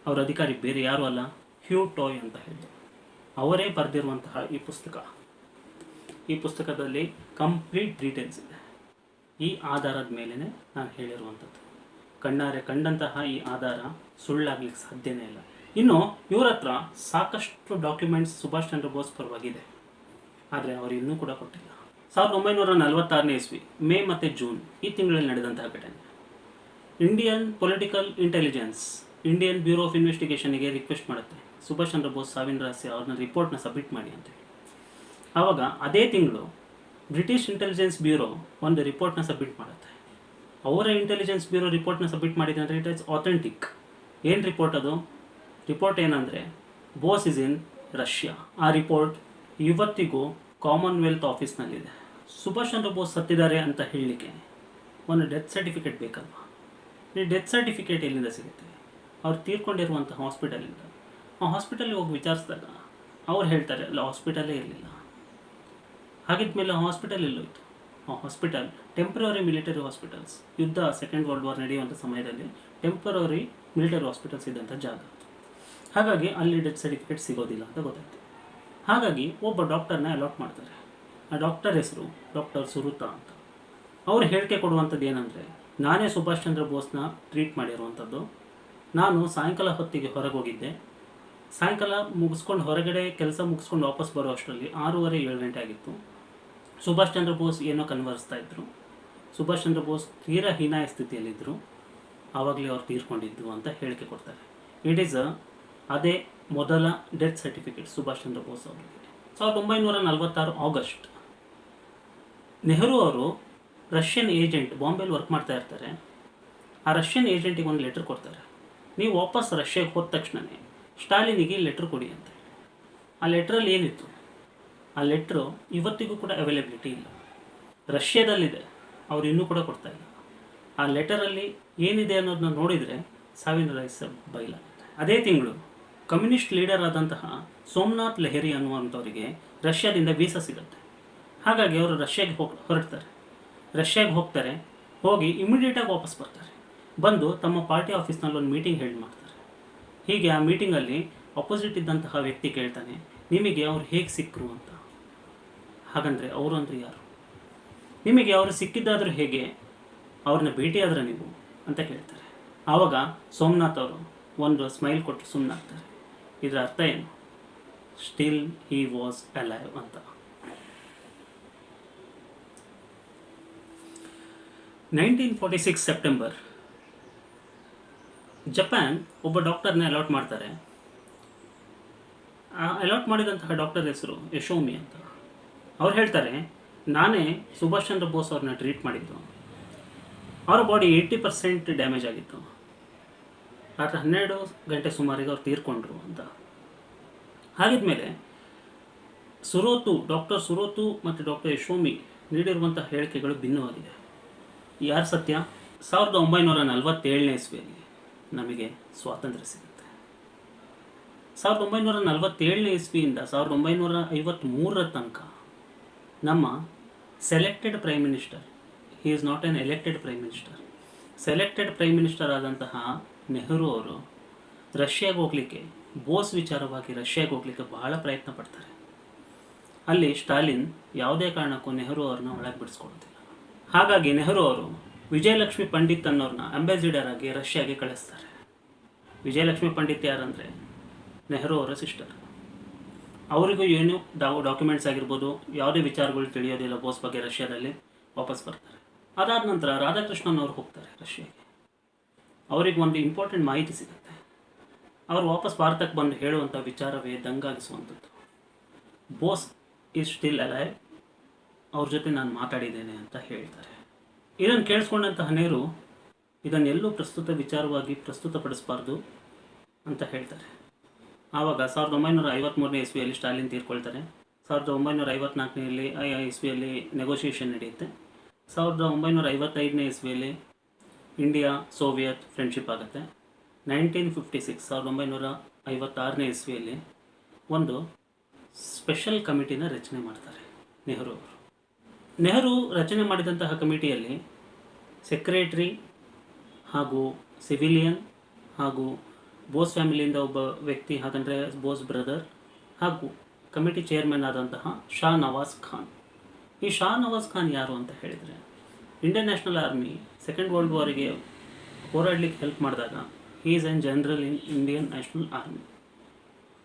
ಅವರ ಅಧಿಕಾರಿ ಬೇರೆ ಯಾರೂ ಅಲ್ಲ, ಹ್ಯೂ ಟಾಯ್ ಅಂತ ಹೇಳಿದ್ರು. ಅವರೇ ಬರೆದಿರುವಂತಹ ಈ ಪುಸ್ತಕದಲ್ಲಿ ಕಂಪ್ಲೀಟ್ ಡೀಟೇಲ್ಸ್ ಇದೆ. ಈ ಆಧಾರದ ಮೇಲೇ ನಾನು ಹೇಳಿರುವಂಥದ್ದು. ಕಣ್ಣಾರೆ ಕಂಡಂತಹ ಈ ಆಧಾರ ಸುಳ್ಳಾಗ್ಲಿಕ್ಕೆ ಸಾಧ್ಯನೇ ಇಲ್ಲ. ಇನ್ನು ಇವ್ರ ಹತ್ರ ಸಾಕಷ್ಟು ಡಾಕ್ಯುಮೆಂಟ್ಸ್ ಸುಭಾಷ್ ಚಂದ್ರ ಬೋಸ್ ಪರವಾಗಿದೆ, ಆದರೆ ಅವರು ಇನ್ನೂ ಕೂಡ ಕೊಟ್ಟಿಲ್ಲ. 1946ನೇ ಇಸ್ವಿ ಮೇ ಮತ್ತು ಜೂನ್ ಈ ತಿಂಗಳಲ್ಲಿ ನಡೆದಂತಹ ಘಟನೆ. Indian political intelligence Indian bureau of ಇನ್ವೆಸ್ಟಿಗೇಷನ್ಗೆ ರಿಕ್ವೆಸ್ಟ್ ಮಾಡುತ್ತೆ, ಸುಭಾಷ್ ಚಂದ್ರ ಬೋಸ್ ಸಾವಿನ ರಹಸ್ಯ ಅವ್ರನ್ನ ರಿಪೋರ್ಟ್ನ ಸಬ್ಮಿಟ್ ಮಾಡಿ ಅಂತೇಳಿ. ಆವಾಗ ಅದೇ ತಿಂಗಳು ಬ್ರಿಟಿಷ್ ಇಂಟೆಲಿಜೆನ್ಸ್ ಬ್ಯೂರೋ ಒಂದು ರಿಪೋರ್ಟ್ನ ಸಬ್ಮಿಟ್ ಮಾಡುತ್ತೆ. ಅವರ ಇಂಟೆಲಿಜೆನ್ಸ್ ಬ್ಯೂರೋ ರಿಪೋರ್ಟ್ನ ಸಬ್ಮಿಟ್ ಮಾಡಿದೆ ಅಂದರೆ ಇಟ್ ಇಸ್ ಅಥೆಂಟಿಕ್. ಏನು ರಿಪೋರ್ಟ್ ಅದು? ರಿಪೋರ್ಟ್ ಏನಂದರೆ ಬೋಸ್ ಇಸ್ ಇನ್ ರಷ್ಯಾ. ಆ ರಿಪೋರ್ಟ್ ಇವತ್ತಿಗೂ ಕಾಮನ್ವೆಲ್ತ್ ಆಫೀಸ್ನಲ್ಲಿದೆ. ಸುಭಾಷ್ ಚಂದ್ರ ಬೋಸ್ ಸತ್ತಿದ್ದಾರೆ ಅಂತ ಹೇಳಲಿಕ್ಕೆ ಒಂದು ಡೆತ್ ಸರ್ಟಿಫಿಕೇಟ್ ಬೇಕಲ್ವಾ? ಈ ಡೆತ್ ಸರ್ಟಿಫಿಕೇಟ್ ಎಲ್ಲಿಂದ ಸಿಗುತ್ತೆ? ಅವ್ರು ತೀರ್ಕೊಂಡಿರುವಂಥ ಹಾಸ್ಪಿಟಲಿಂದ. ಆ ಹಾಸ್ಪಿಟಲ್ಗೆ ಹೋಗಿ ವಿಚಾರಿಸಿದಾಗ ಅವ್ರು ಹೇಳ್ತಾರೆ ಅಲ್ಲ, ಹಾಸ್ಪಿಟಲೇ ಇರಲಿಲ್ಲ. ಹಾಗಿದ್ಮೇಲೆ ಹಾಸ್ಪಿಟಲ್ ಎಲ್ಲೋಯ್ತು? ಆ ಹಾಸ್ಪಿಟಲ್ ಟೆಂಪ್ರವರಿ ಮಿಲಿಟರಿ ಹಾಸ್ಪಿಟಲ್ಸ್, ಯುದ್ಧ ಸೆಕೆಂಡ್ ವರ್ಲ್ಡ್ ವಾರ್ ನಡೆಯುವಂಥ ಸಮಯದಲ್ಲಿ ಟೆಂಪ್ರವರಿ ಮಿಲಿಟರಿ ಹಾಸ್ಪಿಟಲ್ಸ್ ಇದ್ದಂಥ ಜಾಗ. ಹಾಗಾಗಿ ಅಲ್ಲಿ ಡೆತ್ ಸರ್ಟಿಫಿಕೇಟ್ ಸಿಗೋದಿಲ್ಲ ಅಂತ ಗೊತ್ತಾಯ್ತು. ಹಾಗಾಗಿ ಒಬ್ಬ ಡಾಕ್ಟರ್ನ ಅಲಾಟ್ ಮಾಡ್ತಾರೆ. ಆ ಡಾಕ್ಟರ್ ಹೆಸರು ಡಾಕ್ಟರ್ ಸುರುತಾ ಅಂತ. ಅವ್ರು ಹೇಳಿಕೆ ಕೊಡುವಂಥದ್ದು ಏನಂದರೆ, ನಾನೇ ಸುಭಾಷ್ ಚಂದ್ರ ಬೋಸ್ನ ಟ್ರೀಟ್ ಮಾಡಿರುವಂಥದ್ದು. ನಾನು ಸಾಯಂಕಾಲ ಹೊತ್ತಿಗೆ ಹೊರಗೆ ಹೋಗಿದ್ದೆ. ಸಾಯಂಕಾಲ ಮುಗಿಸ್ಕೊಂಡು ಹೊರಗಡೆ ಕೆಲಸ ಮುಗಿಸ್ಕೊಂಡು ವಾಪಸ್ ಬರೋ ಅಷ್ಟರಲ್ಲಿ 6:30-7 ಗಂಟೆ ಆಗಿತ್ತು. ಸುಭಾಷ್ ಚಂದ್ರ ಬೋಸ್ ಏನೋ ಕನ್ವರ್ಸ್ತಾ ಇದ್ದರು. ಸುಭಾಷ್ ಚಂದ್ರ ಬೋಸ್ ತೀರಾ ಹೀನಾಯ ಸ್ಥಿತಿಯಲ್ಲಿದ್ದರು. ಆವಾಗಲೇ ಅವ್ರು ತೀರ್ಕೊಂಡಿದ್ದು ಅಂತ ಹೇಳಿಕೆ ಕೊಡ್ತಾರೆ. ಇಟ್ ಈಸ್ ಅದೇ ಮೊದಲ ಡೆತ್ ಸರ್ಟಿಫಿಕೇಟ್ ಸುಭಾಷ್ ಚಂದ್ರ ಬೋಸ್ ಅವರಿಗೆ. 1946 ಆಗಸ್ಟ್, ನೆಹರು ಅವರು ರಷ್ಯನ್ ಏಜೆಂಟ್ ಬಾಂಬೆಲಿ ವರ್ಕ್ ಮಾಡ್ತಾ ಇರ್ತಾರೆ. ಆ ರಷ್ಯನ್ ಏಜೆಂಟಿಗೆ ಒಂದು ಲೆಟರ್ ಕೊಡ್ತಾರೆ, ನೀವು ವಾಪಸ್ ರಷ್ಯಾಗೆ ಹೋದ ತಕ್ಷಣವೇ ಸ್ಟಾಲಿನಿಗೆ ಲೆಟ್ರ್ ಕೊಡಿ ಅಂತ. ಆ ಲೆಟ್ರಲ್ಲಿ ಏನಿತ್ತು? ಆ ಲೆಟ್ರು ಇವತ್ತಿಗೂ ಕೂಡ ಅವೈಲೇಬಿಲಿಟಿ ಇಲ್ಲ. ರಷ್ಯಾದಲ್ಲಿದೆ, ಅವ್ರು ಇನ್ನೂ ಕೂಡ ಕೊಡ್ತಾ ಇಲ್ಲ. ಆ ಲೆಟರಲ್ಲಿ ಏನಿದೆ ಅನ್ನೋದನ್ನ ನೋಡಿದರೆ ಸಾವಿನ ರಹಸ್ಯ ಬಯಲಾಗುತ್ತೆ. ಅದೇ ತಿಂಗಳು ಕಮ್ಯುನಿಸ್ಟ್ ಲೀಡರ್ ಆದಂತಹ ಸೋಮನಾಥ್ ಲೆಹರಿ ಅನ್ನುವಂಥವರಿಗೆ ರಷ್ಯಾದಿಂದ ವೀಸಾ ಸಿಗುತ್ತೆ. ಹಾಗಾಗಿ ಅವರು ರಷ್ಯಾಗೆ ಹೊರಡ್ತಾರೆ. ರಷ್ಯಾಗೆ ಹೋಗ್ತಾರೆ. ಹೋಗಿ ಇಮಿಡಿಯೇಟಾಗಿ ವಾಪಸ್ ಬರ್ತಾರೆ. ಬಂದು ತಮ್ಮ ಪಾರ್ಟಿ ಆಫೀಸ್ನಲ್ಲಿ ಒಂದು ಮೀಟಿಂಗ್ ಹೇಳಿ ಮಾಡ್ತಾರೆ. ಹೀಗೆ ಆ ಮೀಟಿಂಗಲ್ಲಿ ಅಪೋಸಿಟ್ ಇದ್ದಂತಹ ವ್ಯಕ್ತಿ ಕೇಳ್ತಾನೆ, ನಿಮಗೆ ಅವ್ರು ಹೇಗೆ ಸಿಕ್ಕರು ಅಂತ. ಹಾಗಂದರೆ ಅವರು ಅಂದರೆ ಯಾರು? ನಿಮಗೆ ಅವರು ಸಿಕ್ಕಿದ್ದಾದರೂ ಹೇಗೆ? ಅವ್ರನ್ನ ಭೇಟಿಯಾದ್ರೆ ನೀವು ಅಂತ ಕೇಳ್ತಾರೆ. ಆವಾಗ ಸೋಮನಾಥ್ ಅವರು ಒಂದು ಸ್ಮೈಲ್ ಕೊಟ್ಟು ಸುಮ್ಮನಾಗ್ತಾರೆ. ಇದರ ಅರ್ಥ ಏನು? ಸ್ಟಿಲ್ ಹಿ ವಾಸ್ ಅಲೈವ್ ಅಂತ. 1946 ಸೆಪ್ಟೆಂಬರ್, ಜಪಾನ್ ಒಬ್ಬ ಡಾಕ್ಟರ್ನ ಅಲಾಟ್ ಮಾಡ್ತಾರೆ. ಅಲಾಟ್ ಮಾಡಿದಂತಹ ಡಾಕ್ಟರ್ ಹೆಸರು ಯಶೋಮಿ ಅಂತ. ಅವ್ರು ಹೇಳ್ತಾರೆ, ನಾನೇ ಸುಭಾಷ್ ಚಂದ್ರ ಬೋಸ್ ಅವ್ರನ್ನ ಟ್ರೀಟ್ ಮಾಡಿದ್ದು. ಅವರ ಬಾಡಿ 80% ಡ್ಯಾಮೇಜ್ ಆಗಿತ್ತು. ರಾತ್ರಿ 12 ಗಂಟೆ ಸುಮಾರಿಗೆ ಅವ್ರು ತೀರ್ಕೊಂಡ್ರು ಅಂತ. ಹಾಗಿದ್ಮೇಲೆ ಡಾಕ್ಟರ್ ಸುರೋತು ಮತ್ತು ಡಾಕ್ಟರ್ ಯಶೋಮಿ ನೀಡಿರುವಂಥ ಹೇಳಿಕೆಗಳು ಭಿನ್ನವಾಗಿದೆ. ಯಾರು ಸತ್ಯ? 1947ನೇ ಇಸ್ವಿಯಲ್ಲಿ ನಮಗೆ ಸ್ವಾತಂತ್ರ್ಯ ಸಿಗುತ್ತೆ. 1947ನೇ ಇಸ್ವಿಯಿಂದ 1953 ತನಕ ನಮ್ಮ selected prime minister, he is not on elected prime minister, selected prime minister ಆದಂತಹ ನೆಹರು ಅವರು ರಷ್ಯಾಗೆ ಹೋಗಲಿಕ್ಕೆ, ಬೋಸ್ ವಿಚಾರವಾಗಿ ರಷ್ಯಾಗೆ ಹೋಗಲಿಕ್ಕೆ ಬಹಳ ಪ್ರಯತ್ನ ಪಡ್ತಾರೆ. ಅಲ್ಲಿ ಸ್ಟಾಲಿನ್ ಯಾವುದೇ ಕಾರಣಕ್ಕೂ ನೆಹರು ಅವ್ರನ್ನ ಒಳಗೆ ಬಿಡಿಸ್ಕೊಡೋದಿಲ್ಲ. ಹಾಗಾಗಿ ನೆಹರು ಅವರು ವಿಜಯಲಕ್ಷ್ಮಿ ಪಂಡಿತ್ ಅನ್ನೋರನ್ನ ಅಂಬಾಸಿಡರ್ ಆಗಿ ರಷ್ಯಾಗೆ ಕಳಿಸ್ತಾರೆ. ವಿಜಯಲಕ್ಷ್ಮಿ ಪಂಡಿತ್ ಯಾರಂದರೆ ನೆಹರು ಅವರ ಸಿಸ್ಟರ್. ಅವರಿಗೂ ಏನು ಡಾಕ್ಯುಮೆಂಟ್ಸ್ ಆಗಿರ್ಬೋದು, ಯಾವುದೇ ವಿಚಾರಗಳು ತಿಳಿಯೋದಿಲ್ಲ ಬೋಸ್ ಬಗ್ಗೆ. ರಷ್ಯಾದಲ್ಲಿ ವಾಪಸ್ ಬರ್ತಾರೆ. ಅದಾದ ನಂತರ ರಾಧಾಕೃಷ್ಣನ್ ಅವರು ಹೋಗ್ತಾರೆ ರಷ್ಯಾಗೆ. ಅವರಿಗೆ ಒಂದು ಇಂಪಾರ್ಟೆಂಟ್ ಮಾಹಿತಿ ಸಿಗುತ್ತೆ. ಅವರು ವಾಪಸ್ ಭಾರತಕ್ಕೆ ಬಂದು ಹೇಳುವಂಥ ವಿಚಾರವೇ ದಂಗಾಗಿಸುವಂಥದ್ದು. ಬೋಸ್ ಈಸ್ ಸ್ಟಿಲ್ ಅಲೈವ್, ಅವ್ರ ಜೊತೆ ನಾನು ಮಾತಾಡಿದ್ದೇನೆ ಅಂತ ಹೇಳ್ತಾರೆ. ಇದನ್ನು ಕೇಳಿಸ್ಕೊಂಡಂತಹ ನೆಹರು ಇದನ್ನೆಲ್ಲೂ ವಿಚಾರವಾಗಿ ಪ್ರಸ್ತುತಪಡಿಸಬಾರ್ದು ಅಂತ ಹೇಳ್ತಾರೆ. ಆವಾಗ 1953ನೇ ಇಸ್ವಿಯಲ್ಲಿ ಸ್ಟಾಲಿನ್ ತೀರ್ಕೊಳ್ತಾರೆ. 1954ನೇ ಇಸ್ವಿಯಲ್ಲಿ ನೆಗೋಷಿಯೇಷನ್ ನಡೆಯುತ್ತೆ. 1955ನೇ ಇಸ್ವಿಯಲ್ಲಿ ಇಂಡಿಯಾ ಸೋವಿಯತ್ ಫ್ರೆಂಡ್ಶಿಪ್ ಆಗುತ್ತೆ. 1956ನೇ ಇಸ್ವಿಯಲ್ಲಿ ಒಂದು ಸ್ಪೆಷಲ್ ಕಮಿಟಿನ ರಚನೆ ಮಾಡ್ತಾರೆ. ನೆಹರು ಅವರು. ನೆಹರು ರಚನೆ ಮಾಡಿದಂತಹ ಕಮಿಟಿಯಲ್ಲಿ ಸೆಕ್ರೆಟ್ರಿ ಹಾಗೂ ಸಿವಿಲಿಯನ್ ಹಾಗೂ ಬೋಸ್ ಫ್ಯಾಮಿಲಿಯಿಂದ ಒಬ್ಬ ವ್ಯಕ್ತಿ, ಹಾಗಂದರೆ ಬೋಸ್ ಬ್ರದರ್, ಹಾಗೂ ಕಮಿಟಿ ಚೇರ್ಮನ್ ಆದಂತಹ ಶಾ ನವಾಜ್ ಖಾನ್. ಈ ಶಾ ನವಾಜ್ ಖಾನ್ ಯಾರು ಅಂತ ಹೇಳಿದರೆ, Indian national army second world ವಾರಿಗೆ ಹೋರಾಡಲಿಕ್ಕೆ ಹೆಲ್ಪ್ ಮಾಡಿದಾಗ he is an general in Indian national army,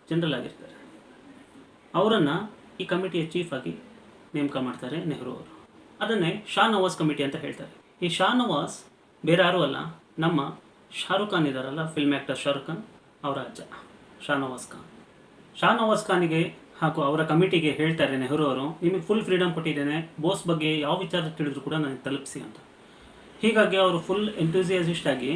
general ಆಗಿರ್ತಾರೆ. ಅವರನ್ನು ಈ ಕಮಿಟಿಯ ಚೀಫ್ ಆಗಿ ನೇಮಕ ಮಾಡ್ತಾರೆ ನೆಹರು ಅವರು. ಅದನ್ನೇ ಶಾ ನವಾಜ್ ಕಮಿಟಿ ಅಂತ ಹೇಳ್ತಾರೆ. ಈ ಶಾ ನವಾಜ್ ಬೇರೆ ಯಾರೂ ಅಲ್ಲ, ನಮ್ಮ ಶಾರುಖ್ ಖಾನ್ ಇದ್ದಾರಲ್ಲ, ಫಿಲ್ಮ್ ಆ್ಯಕ್ಟರ್ ಶಾರುಖ್ ಖಾನ್ ಅವರ ಅಜ್ಜ ಶಾ ನವಾಜ್ ಖಾನ್. ಶಾ ನವಾಜ್ ಖಾನಿಗೆ ಹಾಗೂ ಅವರ ಕಮಿಟಿಗೆ ಹೇಳ್ತಾರೆ ನೆಹರು ಅವರು, ನಿಮಗೆ ಫುಲ್ ಫ್ರೀಡಮ್ ಕೊಟ್ಟಿದ್ದೇನೆ, ಬೋಸ್ ಬಗ್ಗೆ ಯಾವ ವಿಚಾರ ತಿಳಿದ್ರು ಕೂಡ ನನಗೆ ತಲುಪಿಸಿ ಅಂತ. ಹೀಗಾಗಿ ಅವರು ಫುಲ್ ಎಂಥೂಸಿಯಾಸಿಸ್ಟ್ ಆಗಿ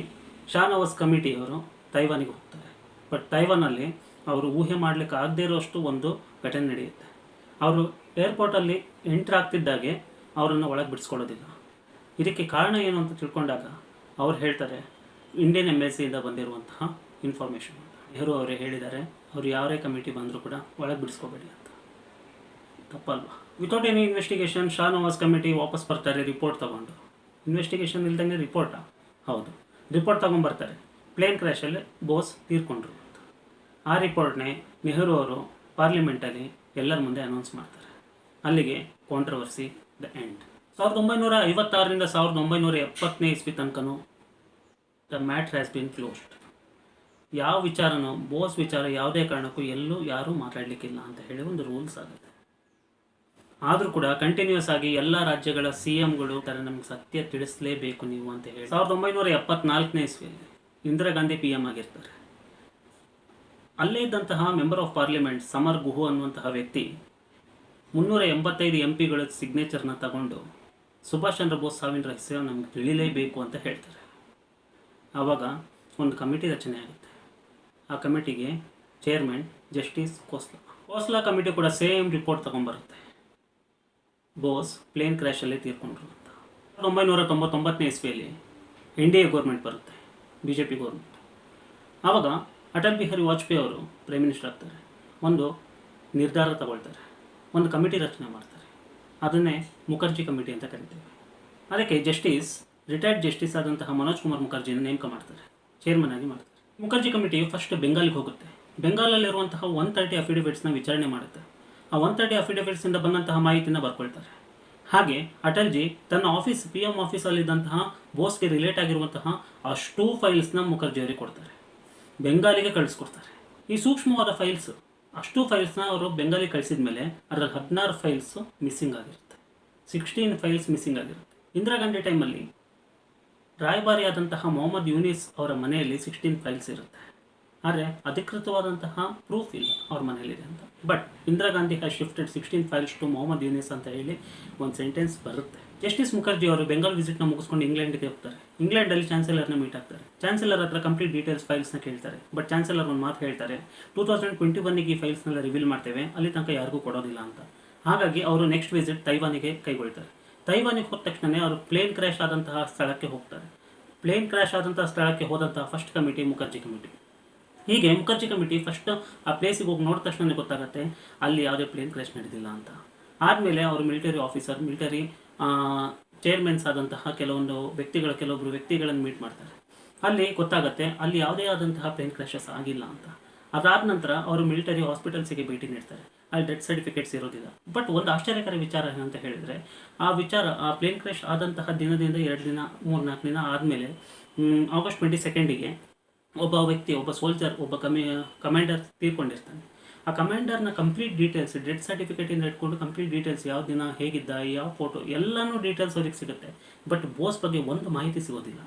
ಶಾ ನವಾಜ್ ಕಮಿಟಿಯವರು ತೈವಾನಿಗೆ ಹೋಗ್ತಾರೆ. ಬಟ್ ತೈವಾನಲ್ಲಿ ಅವರು ಊಹೆ ಮಾಡಲಿಕ್ಕೆ ಆಗದೇ ಇರೋಷ್ಟು ಒಂದು ಘಟನೆ ನಡೆಯುತ್ತೆ. ಅವರು ಏರ್ಪೋರ್ಟಲ್ಲಿ ಎಂಟ್ರ್ ಆಗ್ತಿದ್ದಾಗೆ ಅವರನ್ನು ಒಳಗೆ ಬಿಡಿಸ್ಕೊಳ್ಳೋದಿಲ್ಲ. ಇದಕ್ಕೆ ಕಾರಣ ಏನು ಅಂತ ತಿಳ್ಕೊಂಡಾಗ ಅವ್ರು ಹೇಳ್ತಾರೆ, ಇಂಡಿಯನ್ ಎಂಬಸಿಯಿಂದ ಬಂದಿರುವಂತಹ ಇನ್ಫಾರ್ಮೇಷನ್. ನೆಹರು ಅವರೇ ಹೇಳಿದ್ದಾರೆ, ಅವರು ಯಾರೇ ಕಮಿಟಿ ಬಂದರೂ ಕೂಡ ಒಳಗೆ ಬಿಡಿಸ್ಕೋಬೇಡಿ ಅಂತ. ತಪ್ಪಲ್ವಾ? Without any investigation Shah Nawaz committee ವಾಪಸ್ ಬರ್ತಾರೆ ರಿಪೋರ್ಟ್ ತೊಗೊಂಡು. ಇನ್ವೆಸ್ಟಿಗೇಷನ್ ಇಲ್ದಂಗೆ ರಿಪೋರ್ಟಾ? ಹೌದು, ರಿಪೋರ್ಟ್ ತೊಗೊಂಡ್ಬರ್ತಾರೆ, ಪ್ಲೇನ್ ಕ್ರ್ಯಾಶಲ್ಲಿ ಬೋಸ್ ತೀರ್ಕೊಂಡ್ರು ಅಂತ. ಆ ರಿಪೋರ್ಟ್ನೇ ನೆಹರು ಅವರು ಪಾರ್ಲಿಮೆಂಟಲ್ಲಿ ಎಲ್ಲರ ಮುಂದೆ ಅನೌನ್ಸ್ ಮಾಡ್ತಾರೆ. ಅಲ್ಲಿಗೆ ಕಾಂಟ್ರವರ್ಸಿ ದ ಎಂಡ್. 1956ರಿಂದ 1970ನೇ ಇಸ್ವಿ ತನಕನೂ the matter has been closed. ಯಾವ ವಿಚಾರನೂ, ಬೋಸ್ ವಿಚಾರ ಯಾವುದೇ ಕಾರಣಕ್ಕೂ ಎಲ್ಲೂ ಯಾರೂ ಮಾತಾಡಲಿಕ್ಕಿಲ್ಲ ಅಂತ ಹೇಳಿ ಒಂದು ರೂಲ್ಸ್ ಆಗುತ್ತೆ. ಆದರೂ ಕೂಡ ಕಂಟಿನ್ಯೂಸ್ ಆಗಿ ಎಲ್ಲ ರಾಜ್ಯಗಳ CMಗಳು ನಮ್ಗೆ ಸತ್ಯ ತಿಳಿಸಲೇಬೇಕು ನೀವು ಅಂತ ಹೇಳಿ 1974ನೇ ಇಸ್ವಿಯಲ್ಲಿ ಇಂದಿರಾ ಗಾಂಧಿ PM ಆಗಿರ್ತಾರೆ. ಅಲ್ಲೇ ಇದ್ದಂತಹ ಮೆಂಬರ್ ಆಫ್ ಪಾರ್ಲಿಮೆಂಟ್ ಸಮರ್ ಗುಹು ಅನ್ನುವಂತಹ ವ್ಯಕ್ತಿ 385 MPಗಳ ಸಿಗ್ನೇಚರ್ನ ತಗೊಂಡು ಸುಭಾಷ್ ಚಂದ್ರ ಬೋಸ್ ಸಾವಿನ ರಹಸ್ಯ ನಮ್ಗೆ ತಿಳಿಲೇಬೇಕು ಅಂತ ಹೇಳ್ತಾರೆ. ಆವಾಗ ಒಂದು ಕಮಿಟಿ ರಚನೆ ಆಗುತ್ತೆ. ಆ ಕಮಿಟಿಗೆ ಚೇರ್ಮನ್ ಜಸ್ಟಿಸ್ ಖೋಸ್ಲಾ ಕಮಿಟಿ ಕೂಡ ಸೇಮ್ ರಿಪೋರ್ಟ್ ತೊಗೊಂಬರುತ್ತೆ, ಬೋಸ್ ಪ್ಲೇನ್ ಕ್ರ್ಯಾಶಲ್ಲಿ ತೀರ್ಕೊಂಡ್ರು ಅಂತ. 1999ನೇ ಇಸ್ವಿಯಲ್ಲಿ NDA ಗೌರ್ಮೆಂಟ್ ಬರುತ್ತೆ, BJP ಗೌರ್ಮೆಂಟ್. ಆವಾಗ ಅಟಲ್ ಬಿಹಾರಿ ವಾಜಪೇಯಿ ಅವರು ಪ್ರೈಮ್ ಮಿನಿಸ್ಟರ್ ಆಗ್ತಾರೆ. ಒಂದು ನಿರ್ಧಾರ ತಗೊಳ್ತಾರೆ, ಒಂದು ಕಮಿಟಿ ರಚನೆ ಮಾಡ್ತಾರೆ. ಅದನ್ನೇ ಮುಖರ್ಜಿ ಕಮಿಟಿ ಅಂತ ಕರಿತೇವೆ. ಅದಕ್ಕೆ ರಿಟೈರ್ಡ್ ಜಸ್ಟಿಸ್ ಆದಂತಹ ಮನೋಜ್ ಕುಮಾರ್ ಮುಖರ್ಜಿನ ನೇಮಕ ಮಾಡ್ತಾರೆ, ಚೇರ್ಮನ್ ಆಗಿ ಮಾಡ್ತಾರೆ. ಮುಖರ್ಜಿ ಕಮಿಟಿ ಫಸ್ಟ್ ಬೆಂಗಾಲಿಗೆ ಹೋಗುತ್ತೆ. ಬೆಂಗಾಲಲ್ಲಿರುವಂತಹ 130 ಅಫಿಡವಿಟ್ಸ್ನ ವಿಚಾರಣೆ ಮಾಡುತ್ತೆ. ಆ 130 ಅಫಿಡವಿಟ್ಸಿಂದ ಬಂದಂತಹ ಮಾಹಿತಿನ ಬರ್ಕೊಳ್ತಾರೆ. ಹಾಗೆ ಅಟಲ್ಜಿ ತನ್ನ PM ಆಫೀಸಲ್ಲಿದ್ದಂತಹ ಬೋಸ್ಗೆ ರಿಲೇಟ್ ಆಗಿರುವಂತಹ ಅಷ್ಟೂ ಫೈಲ್ಸ್ನ ಮುಖರ್ಜಿಯವರಿಗೆ ಕೊಡ್ತಾರೆ, ಬೆಂಗಾಲಿಗೆ ಕಳಿಸ್ಕೊಡ್ತಾರೆ. ಈ ಸೂಕ್ಷ್ಮವಾದ ಫೈಲ್ಸ್, ಅಷ್ಟು ಫೈಲ್ಸ್ನ ಅವರು ಬೆಂಗಾಲಿ ಕಳಿಸಿದ ಮೇಲೆ ಅದರಲ್ಲಿ 16 ಫೈಲ್ಸು ಮಿಸ್ಸಿಂಗ್ ಆಗಿರುತ್ತೆ, 16 ಫೈಲ್ಸ್ ಮಿಸ್ಸಿಂಗ್ ಆಗಿರುತ್ತೆ. ಇಂದಿರಾ ಗಾಂಧಿ ಟೈಮಲ್ಲಿ ರಾಯಭಾರಿ ಆದಂತಹ ಮೊಹಮ್ಮದ್ ಯೂನಿಸ್ ಅವರ ಮನೆಯಲ್ಲಿ 16 ಫೈಲ್ಸ್ ಇರುತ್ತೆ. ಆದರೆ ಅಧಿಕೃತವಾದಂತಹ ಪ್ರೂಫ್ ಇಲ್ಲ ಅವ್ರ ಮನೆಯಲ್ಲಿದೆ ಅಂತ. But Indira Gandhi has shifted 16 files to Mohammad Yunus ಅಂತ ಹೇಳಿ ಒಂದು ಸೆಂಟೆನ್ಸ್ ಬರುತ್ತೆ. ಜಸ್ಟಿಸ್ ಮುಖರ್ಜಿ ಅವರು ಬೆಂಗಾಲ್ ವಿಸಿಟ್ನ ಮುಗಿಸ್ಕೊಂಡು ಇಂಗ್ಲೆಂಡ್ಗೆ ಹೋಗ್ತಾರೆ. ಇಂಗ್ಲೆಂಡಲ್ಲಿ ಚಾನ್ಸಲರ್ನ ಮೀಟ್ ಆಗ್ತಾರೆ. ಚಾನ್ಸಲರ್ ಹತ್ರ ಕಂಪ್ಲೀಟ್ ಡೀಟೇಲ್ಸ್ ಫೈಲ್ಸ್ನ ಕೇಳ್ತಾರೆ. ಬಟ್ ಚಾನ್ಸಲರ್ ಒಂದು ಮಾತು ಹೇಳ್ತಾರೆ, 2021ಗೆ ಈ ಫೈಲ್ಸ್ನೆಲ್ಲ ರಿವೀಲ್ ಮಾಡ್ತೇವೆ, ಅಲ್ಲಿ ತನಕ ಯಾರಿಗೂ ಕೊಡೋದಿಲ್ಲ ಅಂತ. ಹಾಗಾಗಿ ಅವರು ನೆಕ್ಸ್ಟ್ ವಿಸಿಟ್ ತೈವಾನಿಗೆ ಕೈಗೊಳ್ತಾರೆ. ತೈವಾನಿಗೆ ಹೋದ ತಕ್ಷಣ ಅವರು ಪ್ಲೇನ್ ಕ್ರ್ಯಾಶ್ ಆದಂತಹ ಸ್ಥಳಕ್ಕೆ ಹೋಗ್ತಾರೆ. ಪ್ಲೇನ್ ಕ್ರ್ಯಾಶ್ ಆದಂತಹ ಸ್ಥಳಕ್ಕೆ ಹೋದಂತಹ ಫಸ್ಟ್ ಕಮಿಟಿ ಮುಖರ್ಜಿ ಕಮಿಟಿ. ಹೀಗೆ ಮುಖರ್ಜಿ ಕಮಿಟಿ ಫಸ್ಟ್ ಆ ಪ್ಲೇಸಿಗೆ ಹೋಗಿ ನೋಡಿದ ತಕ್ಷಣ ಗೊತ್ತಾಗುತ್ತೆ ಅಲ್ಲಿ ಯಾವುದೇ ಪ್ಲೇನ್ ಕ್ರ್ಯಾಶ್ ನಡೆದಿಲ್ಲ ಅಂತ. ಆದಮೇಲೆ ಅವರು ಮಿಲಿಟರಿ ಚೇರ್ಮನ್ಸ್ ಆದಂತಹ ಕೆಲವೊಬ್ಬರು ವ್ಯಕ್ತಿಗಳನ್ನು ಮೀಟ್ ಮಾಡ್ತಾರೆ. ಅಲ್ಲಿ ಗೊತ್ತಾಗುತ್ತೆ ಅಲ್ಲಿ ಯಾವುದೇ ಆದಂತಹ ಪ್ಲೇನ್ ಕ್ರ್ಯಾಶಸ್ ಆಗಿಲ್ಲ ಅಂತ. ಅದಾದ ನಂತರ ಅವರು ಮಿಲಿಟರಿ ಹಾಸ್ಪಿಟಲ್ಸಿಗೆ ಭೇಟಿ ನೀಡ್ತಾರೆ. ಅಲ್ಲಿ ಡೆತ್ ಸರ್ಟಿಫಿಕೇಟ್ಸ್ ಇರೋದಿಲ್ಲ. ಬಟ್ ಒಂದು ಆಶ್ಚರ್ಯಕರ ವಿಚಾರ ಏನಂತ ಹೇಳಿದರೆ, ಆ ಪ್ಲೇನ್ ಕ್ರ್ಯಾಶ್ ಆದಂತಹ ದಿನದಿಂದ 2 ದಿನ 3-4 ದಿನ ಆದಮೇಲೆ ಆಗಸ್ಟ್ 22ಗೆ ಒಬ್ಬ ಸೋಲ್ಜರ್, ಕಮಾಂಡರ್ ತೀರ್ಕೊಂಡಿರ್ತಾನೆ. ಆ ಕಮಾಂಡರ್ನ ಕಂಪ್ಲೀಟ್ ಡೀಟೇಲ್ಸ್, ಡೆತ್ ಸರ್ಟಿಫಿಕೇಟಿಂದ ಇಟ್ಕೊಂಡು ಕಂಪ್ಲೀಟ್ ಡೀಟೇಲ್ಸ್, ಯಾವ ದಿನ ಹೇಗಿದ್ದ, ಯಾವ ಫೋಟೋ, ಎಲ್ಲನೂ ಡೀಟೇಲ್ಸ್ ಅವ್ರಿಗೆ ಸಿಗುತ್ತೆ. ಬಟ್ ಬೋಸ್ ಬಗ್ಗೆ ಒಂದು ಮಾಹಿತಿ ಸಿಗೋದಿಲ್ಲ.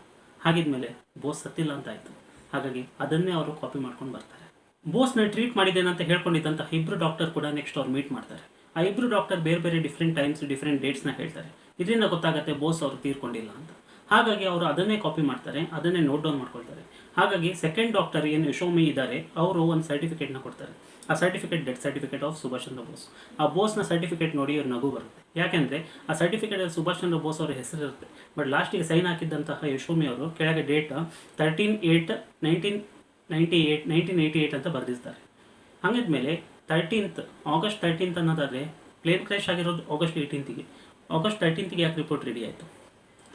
ಹಾಗಿದ್ಮೇಲೆ ಬೋಸ್ ಸತ್ತಿಲ್ಲ ಅಂತ ಆಯಿತು. ಹಾಗಾಗಿ ಅದನ್ನೇ ಅವರು ಕಾಪಿ ಮಾಡ್ಕೊಂಡು ಬರ್ತಾರೆ. ಬೋಸ್ನ ಟ್ರೀಟ್ ಮಾಡಿದ್ದೇನೆ ಅಂತ ಹೇಳ್ಕೊಂಡಿದ್ದಂತಹ 2 ಡಾಕ್ಟರ್ ಕೂಡ ನೆಕ್ಸ್ಟ್ ಅವ್ರು ಮೀಟ್ ಮಾಡ್ತಾರೆ. ಆ 2 ಡಾಕ್ಟರ್ ಬೇರೆ ಡಿಫ್ರೆಂಟ್ ಟೈಮ್ಸ್, ಡಿಫ್ರೆಂಟ್ ಡೇಟ್ಸ್ನ ಹೇಳ್ತಾರೆ. ಇದರಿಂದ ಗೊತ್ತಾಗುತ್ತೆ ಬೋಸ್ ಅವರು ತೀರ್ಕೊಂಡಿಲ್ಲ ಅಂತ. ಹಾಗಾಗಿ ಅವರು ಅದನ್ನೇ ಕಾಪಿ ಮಾಡ್ತಾರೆ, ಅದನ್ನೇ ನೋಟ್ ಡೌನ್ ಮಾಡ್ಕೊಳ್ತಾರೆ. ಹಾಗಾಗಿ ಸೆಕೆಂಡ್ ಡಾಕ್ಟರ್ ಏನು ಯಶೋಮಿ ಇದ್ದಾರೆ, ಅವರು ಒಂದು ಸರ್ಟಿಫಿಕೇಟ್ನ ಕೊಡ್ತಾರೆ. ಆ certificate death certificate of Subhash Chandra Bose. ಆ ಬೋಸ್ನ ಸರ್ಟಿಫಿಕೇಟ್ ನೋಡಿ ಅವ್ರು ನಗು ಬರುತ್ತೆ. ಯಾಕೆಂದರೆ ಆ ಸರ್ಟಿಫಿಕೇಟಲ್ಲಿ ಸುಭಾಷ್ ಚಂದ್ರ ಬೋಸ್ ಅವರ ಹೆಸರು ಇರುತ್ತೆ. ಬಟ್ ಲಾಸ್ಟಿಗೆ ಸೈನ್ ಹಾಕಿದ್ದಂತಹ ಯಶೋಮಿ ಅವರು ಕೆಳಗೆ ಡೇಟ್ 13/8/1988 ಅಂತ ಬರೆದಿರ್ತಾರೆ. ಹಾಗಿದ್ಮೇಲೆ ಆಗಸ್ಟ್ 13 ಅನ್ನೋದಾದರೆ ಪ್ಲೇನ್ ಕ್ರ್ಯಾಶ್ ಆಗಿರೋದು ಆಗಸ್ಟ್ 18ಗೆ. ಆಗಸ್ಟ್ 13ಗೆ ಯಾಕೆ ರಿಪೋರ್ಟ್ ರೆಡಿ ಆಯಿತು?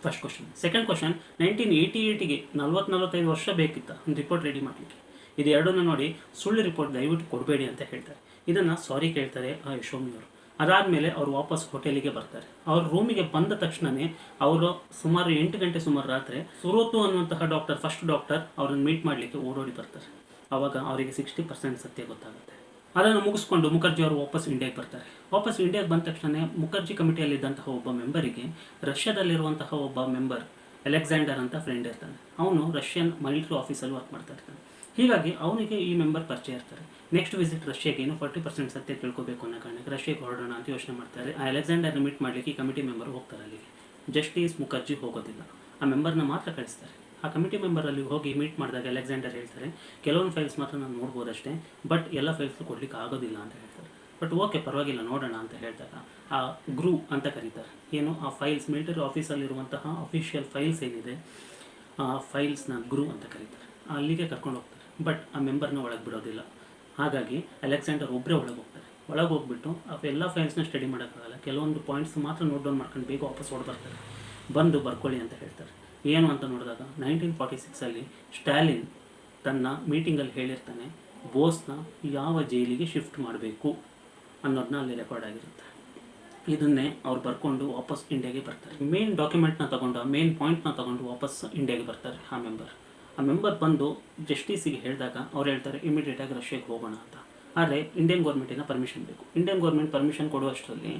First question. ಸೆಕೆಂಡ್ ಕ್ವಶನ್, 1988ಗೆ 45 ವರ್ಷ ಬೇಕಿತ್ತ ಒಂದು ರಿಪೋರ್ಟ್ ರೆಡಿ ಮಾಡಲಿಕ್ಕೆ. ಇದು ಎರಡನ್ನೂ ನೋಡಿ ಸುಳ್ಳು ರಿಪೋರ್ಟ್ ದಯವಿಟ್ಟು ಕೊಡಬೇಡಿ ಅಂತ ಹೇಳ್ತಾರೆ. ಇದನ್ನು ಸಾರಿ ಕೇಳ್ತಾರೆ ಆ ಯಶೋಮಿಯವರು. ಅದಾದಮೇಲೆ ಅವರು ವಾಪಸ್ ಹೋಟೆಲಿಗೆ ಬರ್ತಾರೆ. ಅವ್ರ ರೂಮಿಗೆ ಬಂದ ತಕ್ಷಣವೇ ಅವರು ಸುಮಾರು 8 ಗಂಟೆ ಸುಮಾರು ರಾತ್ರಿ ಸುರೋತು ಅನ್ನುವಂತಹ ಡಾಕ್ಟರ್, ಫಸ್ಟ್ ಡಾಕ್ಟರ್ ಅವ್ರನ್ನ ಮೀಟ್ ಮಾಡಲಿಕ್ಕೆ ಓಡೋಡಿ ಬರ್ತಾರೆ. ಆವಾಗ ಅವರಿಗೆ 60% ಸತ್ಯ ಗೊತ್ತಾಗುತ್ತೆ. ಅದನ್ನು ಮುಗಿಸ್ಕೊಂಡು ಮುಖರ್ಜಿ ಅವರು ವಾಪಸ್ ಇಂಡಿಯಾಗೆ ಬರ್ತಾರೆ. ವಾಪಸ್ ಇಂಡಿಯಾಗೆ ಬಂದ ತಕ್ಷಣ ಮುಖರ್ಜಿ ಕಮಿಟಿಯಲ್ಲಿದ್ದಂತಹ ಒಬ್ಬ ಮೆಂಬರಿಗೆ ರಷ್ಯಾದಲ್ಲಿರುವಂತಹ ಒಬ್ಬ ಮೆಂಬರ್ ಅಲೆಕ್ಸಾಂಡರ್ ಅಂತ ಫ್ರೆಂಡ್ ಇರ್ತಾನೆ. ಅವನು ರಷ್ಯನ್ ಮಿಲಿಟರಿ ಆಫೀಸಲ್ಲಿ ವರ್ಕ್ ಮಾಡ್ತಾ ಇರ್ತಾನೆ. ಹೀಗಾಗಿ ಅವನಿಗೆ ಈ ಮೆಂಬರ್ ಪರಿಚಯ ಇರ್ತಾರೆ. ನೆಕ್ಸ್ಟ್ ವಿಸಿಟ್ ರಷ್ಯಾಗೆ ಏನು 40% ಸತ್ಯ ತಿಳ್ಕೊಬೇಕು ಅನ್ನೋ ಕಾರಣಕ್ಕೆ ರಷ್ಯಾಗೆ ಹೊರಡೋಣ ಅಂತ ಯೋಚನೆ ಮಾಡ್ತಾರೆ. ಆ ಅಲೆಕ್ಸಾಂಡರ್ನ ಮೀಟ್ ಮಾಡಲಿಕ್ಕೆ ಈ ಕಮಿಟಿ ಮೆಂಬರ್ ಹೋಗ್ತಾರೆ. ಅಲ್ಲಿಗೆ ಜಸ್ಟಿಸ್ ಮುಖರ್ಜಿ ಹೋಗೋದಿಲ್ಲ, ಆ ಮೆಂಬರ್ನ ಮಾತ್ರ ಕಳಿಸ್ತಾರೆ. ಆ ಕಮಿಟಿ ಮೆಂಬರ್ ಅಲ್ಲಿ ಹೋಗಿ ಮೀಟ್ ಮಾಡಿದಾಗ ಅಲೆಕ್ಸಾಂಡರ್ ಹೇಳ್ತಾರೆ, ಕೆಲವೊಂದು ಫೈಲ್ಸ್ ಮಾತ್ರ ನಾನು ನೋಡ್ಬೋದಷ್ಟೇ, ಬಟ್ ಎಲ್ಲ ಫೈಲ್ಸ್ ಕೊಡ್ಲಿಕ್ಕೆ ಆಗೋದಿಲ್ಲ ಅಂತ ಹೇಳ್ತಾರೆ. ಬಟ್ ಓಕೆ ಪರವಾಗಿಲ್ಲ ನೋಡೋಣ ಅಂತ ಹೇಳ್ತಾರೆ. ಆ ಗ್ರೂ ಅಂತ ಕರೀತಾರೆ. ಏನು ಆ ಫೈಲ್ಸ್ ಮಿಲಿಟರಿ ಆಫೀಸಲ್ಲಿರುವಂತಹ ಅಫಿಷಿಯಲ್ ಫೈಲ್ಸ್ ಏನಿದೆ ಆ ಫೈಲ್ಸ್ನ ಗ್ರೂ ಅಂತ ಕರೀತಾರೆ. ಅಲ್ಲಿಗೆ ಕರ್ಕೊಂಡು ಹೋಗ್ತಾರೆ. ಬಟ್ ಆ ಮೆಂಬರ್ನ ಒಳಗೆ ಬಿಡೋದಿಲ್ಲ. ಹಾಗಾಗಿ ಅಲೆಕ್ಸಾಂಡರ್ ಒಬ್ಬರೇ ಒಳಗೆ ಹೋಗ್ತಾರೆ. ಒಳಗೆ ಹೋಗ್ಬಿಟ್ಟು ಎಲ್ಲ ಫೈಲ್ಸ್ನ ಸ್ಟಡಿ ಮಾಡೋಕ್ಕಾಗಲ್ಲ, ಕೆಲವೊಂದು ಪಾಯಿಂಟ್ಸ್ ಮಾತ್ರ ನೋಟ್ ಡೌನ್ ಮಾಡ್ಕೊಂಡು ಬೇಗ ವಾಪಸ್ ಬರ್ತಾರೆ. ಬಂದು ಬರ್ಕೊಳ್ಳಿ ಅಂತ ಹೇಳ್ತಾರೆ. ಏನು ಅಂತ ನೋಡಿದಾಗ 1946 ಸ್ಟಾಲಿನ್ ತನ್ನ ಮೀಟಿಂಗಲ್ಲಿ ಹೇಳಿರ್ತಾನೆ, ಬೋಸ್ನ ಯಾವ ಜೈಲಿಗೆ ಶಿಫ್ಟ್ ಮಾಡಬೇಕು ಅನ್ನೋದನ್ನ ಅಲ್ಲಿ ರೆಕಾರ್ಡ್ ಆಗಿರುತ್ತೆ. ಇದನ್ನೇ ಅವ್ರು ಬರ್ಕೊಂಡು ವಾಪಸ್ ಇಂಡಿಯಾಗೆ ಬರ್ತಾರೆ. ಮೇನ್ ಡಾಕ್ಯುಮೆಂಟ್ನ ತಗೊಂಡು ಮೇನ್ ಪಾಯಿಂಟ್ನ ತಗೊಂಡು ವಾಪಸ್ ಇಂಡಿಯಾಗೆ ಬರ್ತಾರೆ ಆ ಮೆಂಬರ್ ಬಂದು ಜಸ್ಟಿಸಿಗೆ ಹೇಳಿದಾಗ ಅವ್ರು ಹೇಳ್ತಾರೆ ಇಮಿಡಿಯೇಟಾಗಿ ರಷ್ಯಾಗೆ ಹೋಗೋಣ ಅಂತ. ಆದರೆ ಇಂಡಿಯನ್ ಗೌರ್ಮೆಂಟಿನ ಪರ್ಮಿಷನ್ ಬೇಕು. ಇಂಡಿಯನ್ ಗೌರ್ಮೆಂಟ್ ಪರ್ಮಿಷನ್ ಕೊಡುವಷ್ಟರಲ್ಲಿ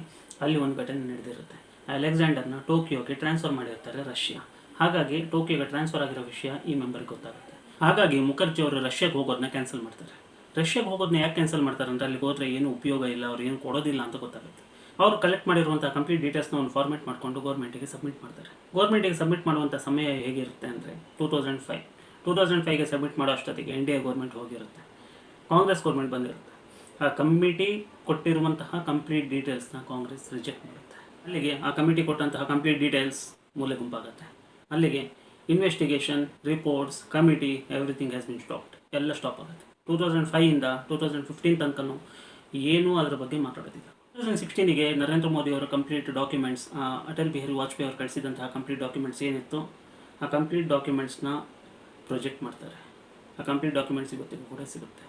ಅಲ್ಲಿ ಒಂದು ಘಟನೆ ನಡೆದಿರುತ್ತೆ. ಅಲೆಕ್ಸಾಂಡರ್ನ ಟೋಕಿಯೋಗೆ ಟ್ರಾನ್ಸ್ಫರ್ ಮಾಡಿರ್ತಾರೆ ರಷ್ಯಾ. ಹಾಗಾಗಿ ಟೋಕಿಯೋಗೆ ಟ್ರಾನ್ಸ್ಫರ್ ಆಗಿರೋ ವಿಷಯ ಈ ಮೆಂಬರ್ಗೆ ಗೊತ್ತಾಗುತ್ತೆ. ಹಾಗಾಗಿ ಮುಖರ್ಜಿ ಅವರು ರಷ್ಯಾಗೆ ಹೋಗೋದನ್ನ ಕ್ಯಾನ್ಸಲ್ ಮಾಡ್ತಾರೆ. ರಷ್ಯಾಗೆ ಹೋಗೋದನ್ನ ಯಾಕೆ ಕ್ಯಾನ್ಸಲ್ ಮಾಡ್ತಾರೆ ಅಂದರೆ ಅಲ್ಲಿಗೆ ಹೋದರೆ ಏನೂ ಉಪಯೋಗ ಇಲ್ಲ, ಅವ್ರು ಏನು ಕೊಡೋದಿಲ್ಲ ಅಂತ ಗೊತ್ತಾಗುತ್ತೆ. ಅವರು ಕಲೆಕ್ಟ್ ಮಾಡಿರುವಂಥ ಕಂಪ್ಲೀಟ್ ಡೀಟೇಲ್ಸ್ನ ಒಂದು ಫಾರ್ಮೇಟ್ ಮಾಡಿಕೊಂಡು ಗೌರ್ಮೆಂಟಿಗೆ ಸಬ್ಮಿಟ್ ಮಾಡ್ತಾರೆ. ಗೌರ್ಮೆಂಟಿಗೆ ಸಬ್ಮಿಟ್ ಮಾಡುವಂಥ ಸಮಯ ಹೇಗಿರುತ್ತೆ ಅಂದರೆ 2005ಗೆ ಸಬ್ಮಿಟ್ ಮಾಡೋ ಅಷ್ಟೊತ್ತಿಗೆ ಇಂಡಿಯಾ ಗೌರ್ಮೆಂಟ್ ಹೋಗಿರುತ್ತೆ, ಕಾಂಗ್ರೆಸ್ ಗೌರ್ಮೆಂಟ್ ಬಂದಿರುತ್ತೆ. ಆ ಕಮಿಟಿ ಕೊಟ್ಟಿರುವಂತಹ ಕಂಪ್ಲೀಟ್ ಡೀಟೇಲ್ಸ್ನ ಕಾಂಗ್ರೆಸ್ ರಿಜೆಕ್ಟ್ ಮಾಡುತ್ತೆ. ಅಲ್ಲಿಗೆ ಆ ಕಮಿಟಿ ಕೊಟ್ಟಂತಹ ಕಂಪ್ಲೀಟ್ ಡೀಟೇಲ್ಸ್ ಮೂಲೆ ಗುಂಪಾಗುತ್ತೆ. ಅಲ್ಲಿಗೆ investigation, reports, committee everything has been stopped. ಎಲ್ಲ ಸ್ಟಾಪ್ ಆಗುತ್ತೆ. 2005ಇಂದ 2015 ತನಕನೂ ಏನೂ ಅದರ ಬಗ್ಗೆ ಮಾತಾಡೋದಿಲ್ಲ. 2016ಗೆ ನರೇಂದ್ರ ಮೋದಿ ಅವರ ಕಂಪ್ಲೀಟ್ ಡಾಕ್ಯುಮೆಂಟ್ಸ್, ಅಟಲ್ ಬಿಹಾರಿ ವಾಜಪೇಯಿ ಅವರು ಕಳಿಸಿದಂತಹ ಕಂಪ್ಲೀಟ್ ಡಾಕ್ಯುಮೆಂಟ್ಸ್ ಏನಿತ್ತು ಆ ಕಂಪ್ಲೀಟ್ ಡಾಕ್ಯುಮೆಂಟ್ಸ್ನ ಪ್ರೊಜೆಕ್ಟ್ ಮಾಡ್ತಾರೆ. ಆ ಕಂಪ್ಲೀಟ್ ಡಾಕ್ಯುಮೆಂಟ್ಸ್ ಇವತ್ತಿಗೂ ಕೂಡ ಸಿಗುತ್ತೆ.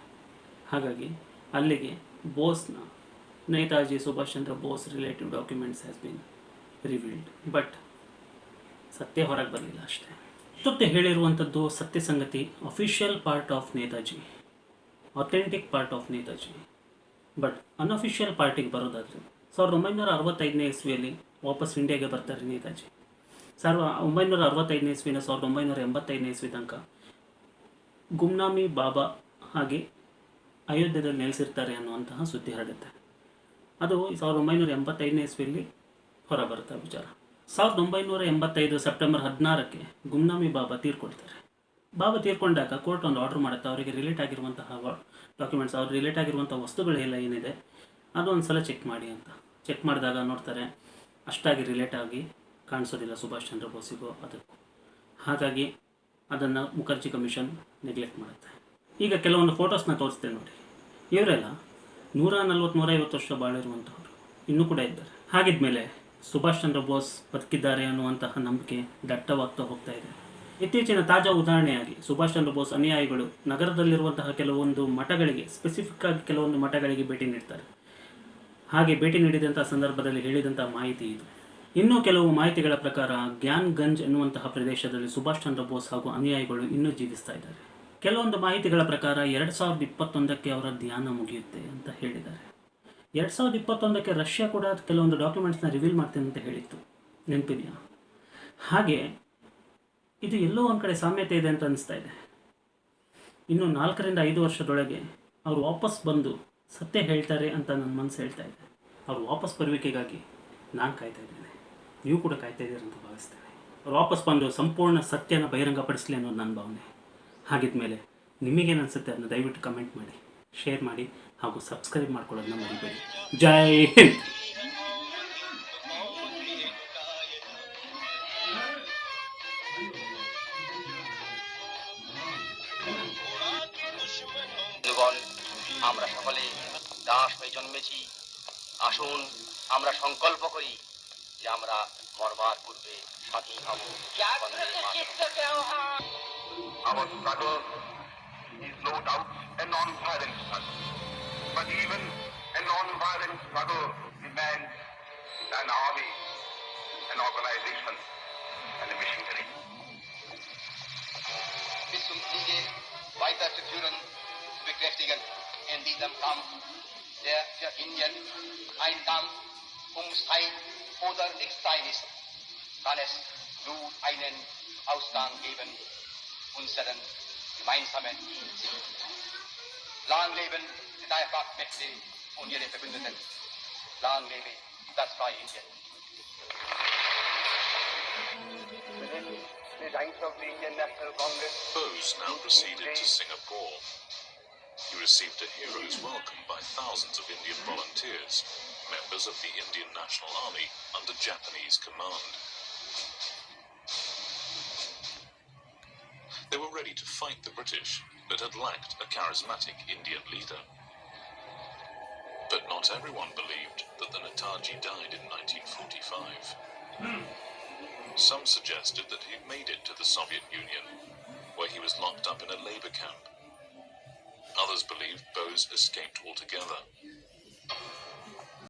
ಹಾಗಾಗಿ ಅಲ್ಲಿಗೆ ಬೋಸ್ನ Netaji Subhash Chandra Bose relative documents has been revealed. But ಸತ್ಯ ಹೊರಗೆ ಬರಲಿಲ್ಲ ಅಷ್ಟೇ. ಇಷ್ಟೊತ್ತು ಹೇಳಿರುವಂಥದ್ದು ಸತ್ಯ ಸಂಗತಿ, official part of Netaji, authentic part of Netaji. But unofficial ಪಾರ್ಟಿಗೆ ಬರೋದಾದರೆ 1965ನೇ ಇಸ್ವಿಯಲ್ಲಿ ವಾಪಸ್ ಇಂಡಿಯಾಗೆ ಬರ್ತಾರೆ ನೇತಾಜಿ. 1965ನೇ ಇಸ್ವಿನ 1985ನೇ ಇಸ್ವಿ ತನಕ ಗುಮ್ನಾಮಿ ಬಾಬಾ ಹಾಗೆ ಅಯೋಧ್ಯೆಯಲ್ಲಿ ನೆಲೆಸಿರ್ತಾರೆ ಅನ್ನುವಂತಹ ಸುದ್ದಿ ಹರಡುತ್ತೆ. ಅದು 1985ನೇ ಇಸ್ವಿಯಲ್ಲಿ ಹೊರಬರುತ್ತೆ ವಿಚಾರ. 1985 ಸೆಪ್ಟೆಂಬರ್ 16ಕ್ಕೆ ಗುಮ್ನಾಮಿ ಬಾಬಾ ತೀರ್ಕೊಳ್ತಾರೆ. ಬಾಬಾ ತೀರ್ಕೊಂಡಾಗ ಕೋರ್ಟ್ ಒಂದು ಆರ್ಡರ್ ಮಾಡುತ್ತೆ, ಅವರಿಗೆ ರಿಲೇಟ್ ಆಗಿರುವಂತಹ ಡಾಕ್ಯುಮೆಂಟ್ಸ್, ಅವ್ರು ರಿಲೇಟ್ ಆಗಿರುವಂಥ ವಸ್ತುಗಳೆಲ್ಲ ಏನಿದೆ ಅದು ಒಂದು ಸಲ ಚೆಕ್ ಮಾಡಿ ಅಂತ. ಚೆಕ್ ಮಾಡಿದಾಗ ನೋಡ್ತಾರೆ ಅಷ್ಟಾಗಿ ರಿಲೇಟ್ ಆಗಿ ಕಾಣಿಸೋದಿಲ್ಲ ಸುಭಾಷ್ ಚಂದ್ರ ಬೋಸಿಗೂ ಅದಕ್ಕೂ. ಹಾಗಾಗಿ ಅದನ್ನು ಮುಖರ್ಜಿ ಕಮಿಷನ್ ನೆಗ್ಲೆಕ್ಟ್ ಮಾಡುತ್ತೆ. ಈಗ ಕೆಲವೊಂದು ಫೋಟೋಸ್ನ ತೋರಿಸ್ತೇನೆ ನೋಡಿ. ಇವರೆಲ್ಲ 140-150 ವರ್ಷ ಬಾಳಿರುವಂಥವ್ರು ಇನ್ನೂ ಕೂಡ ಇದ್ದಾರೆ. ಹಾಗಿದ್ಮೇಲೆ ಸುಭಾಷ್ ಚಂದ್ರ ಬೋಸ್ ಬದುಕಿದ್ದಾರೆ ಅನ್ನುವಂತಹ ನಂಬಿಕೆ ದಟ್ಟವಾಗ್ತಾ ಹೋಗ್ತಾ ಇದೆ. ಇತ್ತೀಚಿನ ತಾಜಾ ಉದಾಹರಣೆಯಾಗಿ ಸುಭಾಷ್ ಚಂದ್ರ ಬೋಸ್ ಅನುಯಾಯಿಗಳು ನಗರದಲ್ಲಿರುವಂತಹ ಕೆಲವೊಂದು ಮಠಗಳಿಗೆ, ಸ್ಪೆಸಿಫಿಕ್ ಆಗಿ ಕೆಲವೊಂದು ಮಠಗಳಿಗೆ ಭೇಟಿ ನೀಡ್ತಾರೆ. ಹಾಗೆ ಭೇಟಿ ನೀಡಿದಂಥ ಸಂದರ್ಭದಲ್ಲಿ ಹೇಳಿದಂಥ ಮಾಹಿತಿ ಇದು. ಇನ್ನೂ ಕೆಲವು ಮಾಹಿತಿಗಳ ಪ್ರಕಾರ ಗ್ಯಾನ್ಗಂಜ್ ಎನ್ನುವಂತಹ ಪ್ರದೇಶದಲ್ಲಿ ಸುಭಾಷ್ ಚಂದ್ರ ಬೋಸ್ ಹಾಗೂ ಅನುಯಾಯಿಗಳು ಇನ್ನೂ ಜೀವಿಸ್ತಾ ಇದ್ದಾರೆ. ಕೆಲವೊಂದು ಮಾಹಿತಿಗಳ ಪ್ರಕಾರ 2021ಕ್ಕೆ ಅವರ ಧ್ಯಾನ ಮುಗಿಯುತ್ತೆ ಅಂತ ಹೇಳಿದ್ದಾರೆ. 2021ಕ್ಕೆ ರಷ್ಯಾ ಕೂಡ ಕೆಲವೊಂದು ಡಾಕ್ಯುಮೆಂಟ್ಸ್ನ ರಿವೀಲ್ ಮಾಡ್ತೇನೆ ಅಂತ ಹೇಳಿತ್ತು, ನೆನಪಿದೆಯಾ? ಹಾಗೆ ಇದು ಎಲ್ಲೋ ಒಂದು ಕಡೆ ಸಾಮ್ಯತೆ ಇದೆ ಅಂತ ಅನಿಸ್ತಾ ಇದೆ. ಇನ್ನು 4ರಿಂದ 5 ವರ್ಷದೊಳಗೆ ಅವರು ವಾಪಸ್ ಬಂದು ಸತ್ಯ ಹೇಳ್ತಾರೆ ಅಂತ ನನ್ನ ಮನಸ್ಸು ಹೇಳ್ತಾ ಇದೆ. ಅವರು ವಾಪಸ್ ಬರುವಿಕೆಗಾಗಿ ನಾನು ಕಾಯ್ತಾ ಇದ್ದೇನೆ, ನೀವು ಕೂಡ ಕಾಯ್ತಾ ಇದ್ದೀರಿ ಅಂತ ಭಾವಿಸ್ತೇನೆ. ಅವ್ರು ವಾಪಸ್ ಬಂದು ಸಂಪೂರ್ಣ ಸತ್ಯನ ಬಹಿರಂಗಪಡಿಸಲಿ ಅನ್ನೋದು ನನ್ನ ಭಾವನೆ. ಹಾಗಿದ್ಮೇಲೆ ನಿಮಗೇನು ಅನಿಸುತ್ತೆ ಅದನ್ನು ದಯವಿಟ್ಟು ಕಮೆಂಟ್ ಮಾಡಿ, ಶೇರ್ ಮಾಡಿ ಹಾಗೂ ಸಬ್ಸ್ಕ್ರೈಬ್ ಮಾಡ್ಕೊಳ್ಳೋದನ್ನ ಮರಿಬೇಡಿ. ಜೈ ಹಿಂದ್. আমরা সকলে দাস হয়ে জন্মেছি, আসুন আমরা সংকল্প করি যে আমরা মরবার পূর্বে স্বাধীন হব। Our struggle is no doubt a non-violent struggle, but even a non-violent struggle demands an army, an organization, and a machinery. Bis zum Siege weiterzuführen, zu bekräftigen. In diesem Kampf, der für Indien ein Kampf um Sein oder Nichtsein ist, kann es nur einen Ausgang geben, unseren gemeinsamen Ziel. Lang leben die drei Machtmächte und ihre Verbündeten. Lang lebe das freie Indien. The ranks of the Indian National Congress. Bose now proceeded to Singapore. He received a hero's welcome by thousands of Indian volunteers, members of the Indian National Army under Japanese command. They were ready to fight the British, but had lacked a charismatic Indian leader. But not everyone believed that the Netaji died in 1945. Some suggested that he made it to the Soviet Union, where he was locked up in a labor camp. Others believed Bose escaped altogether.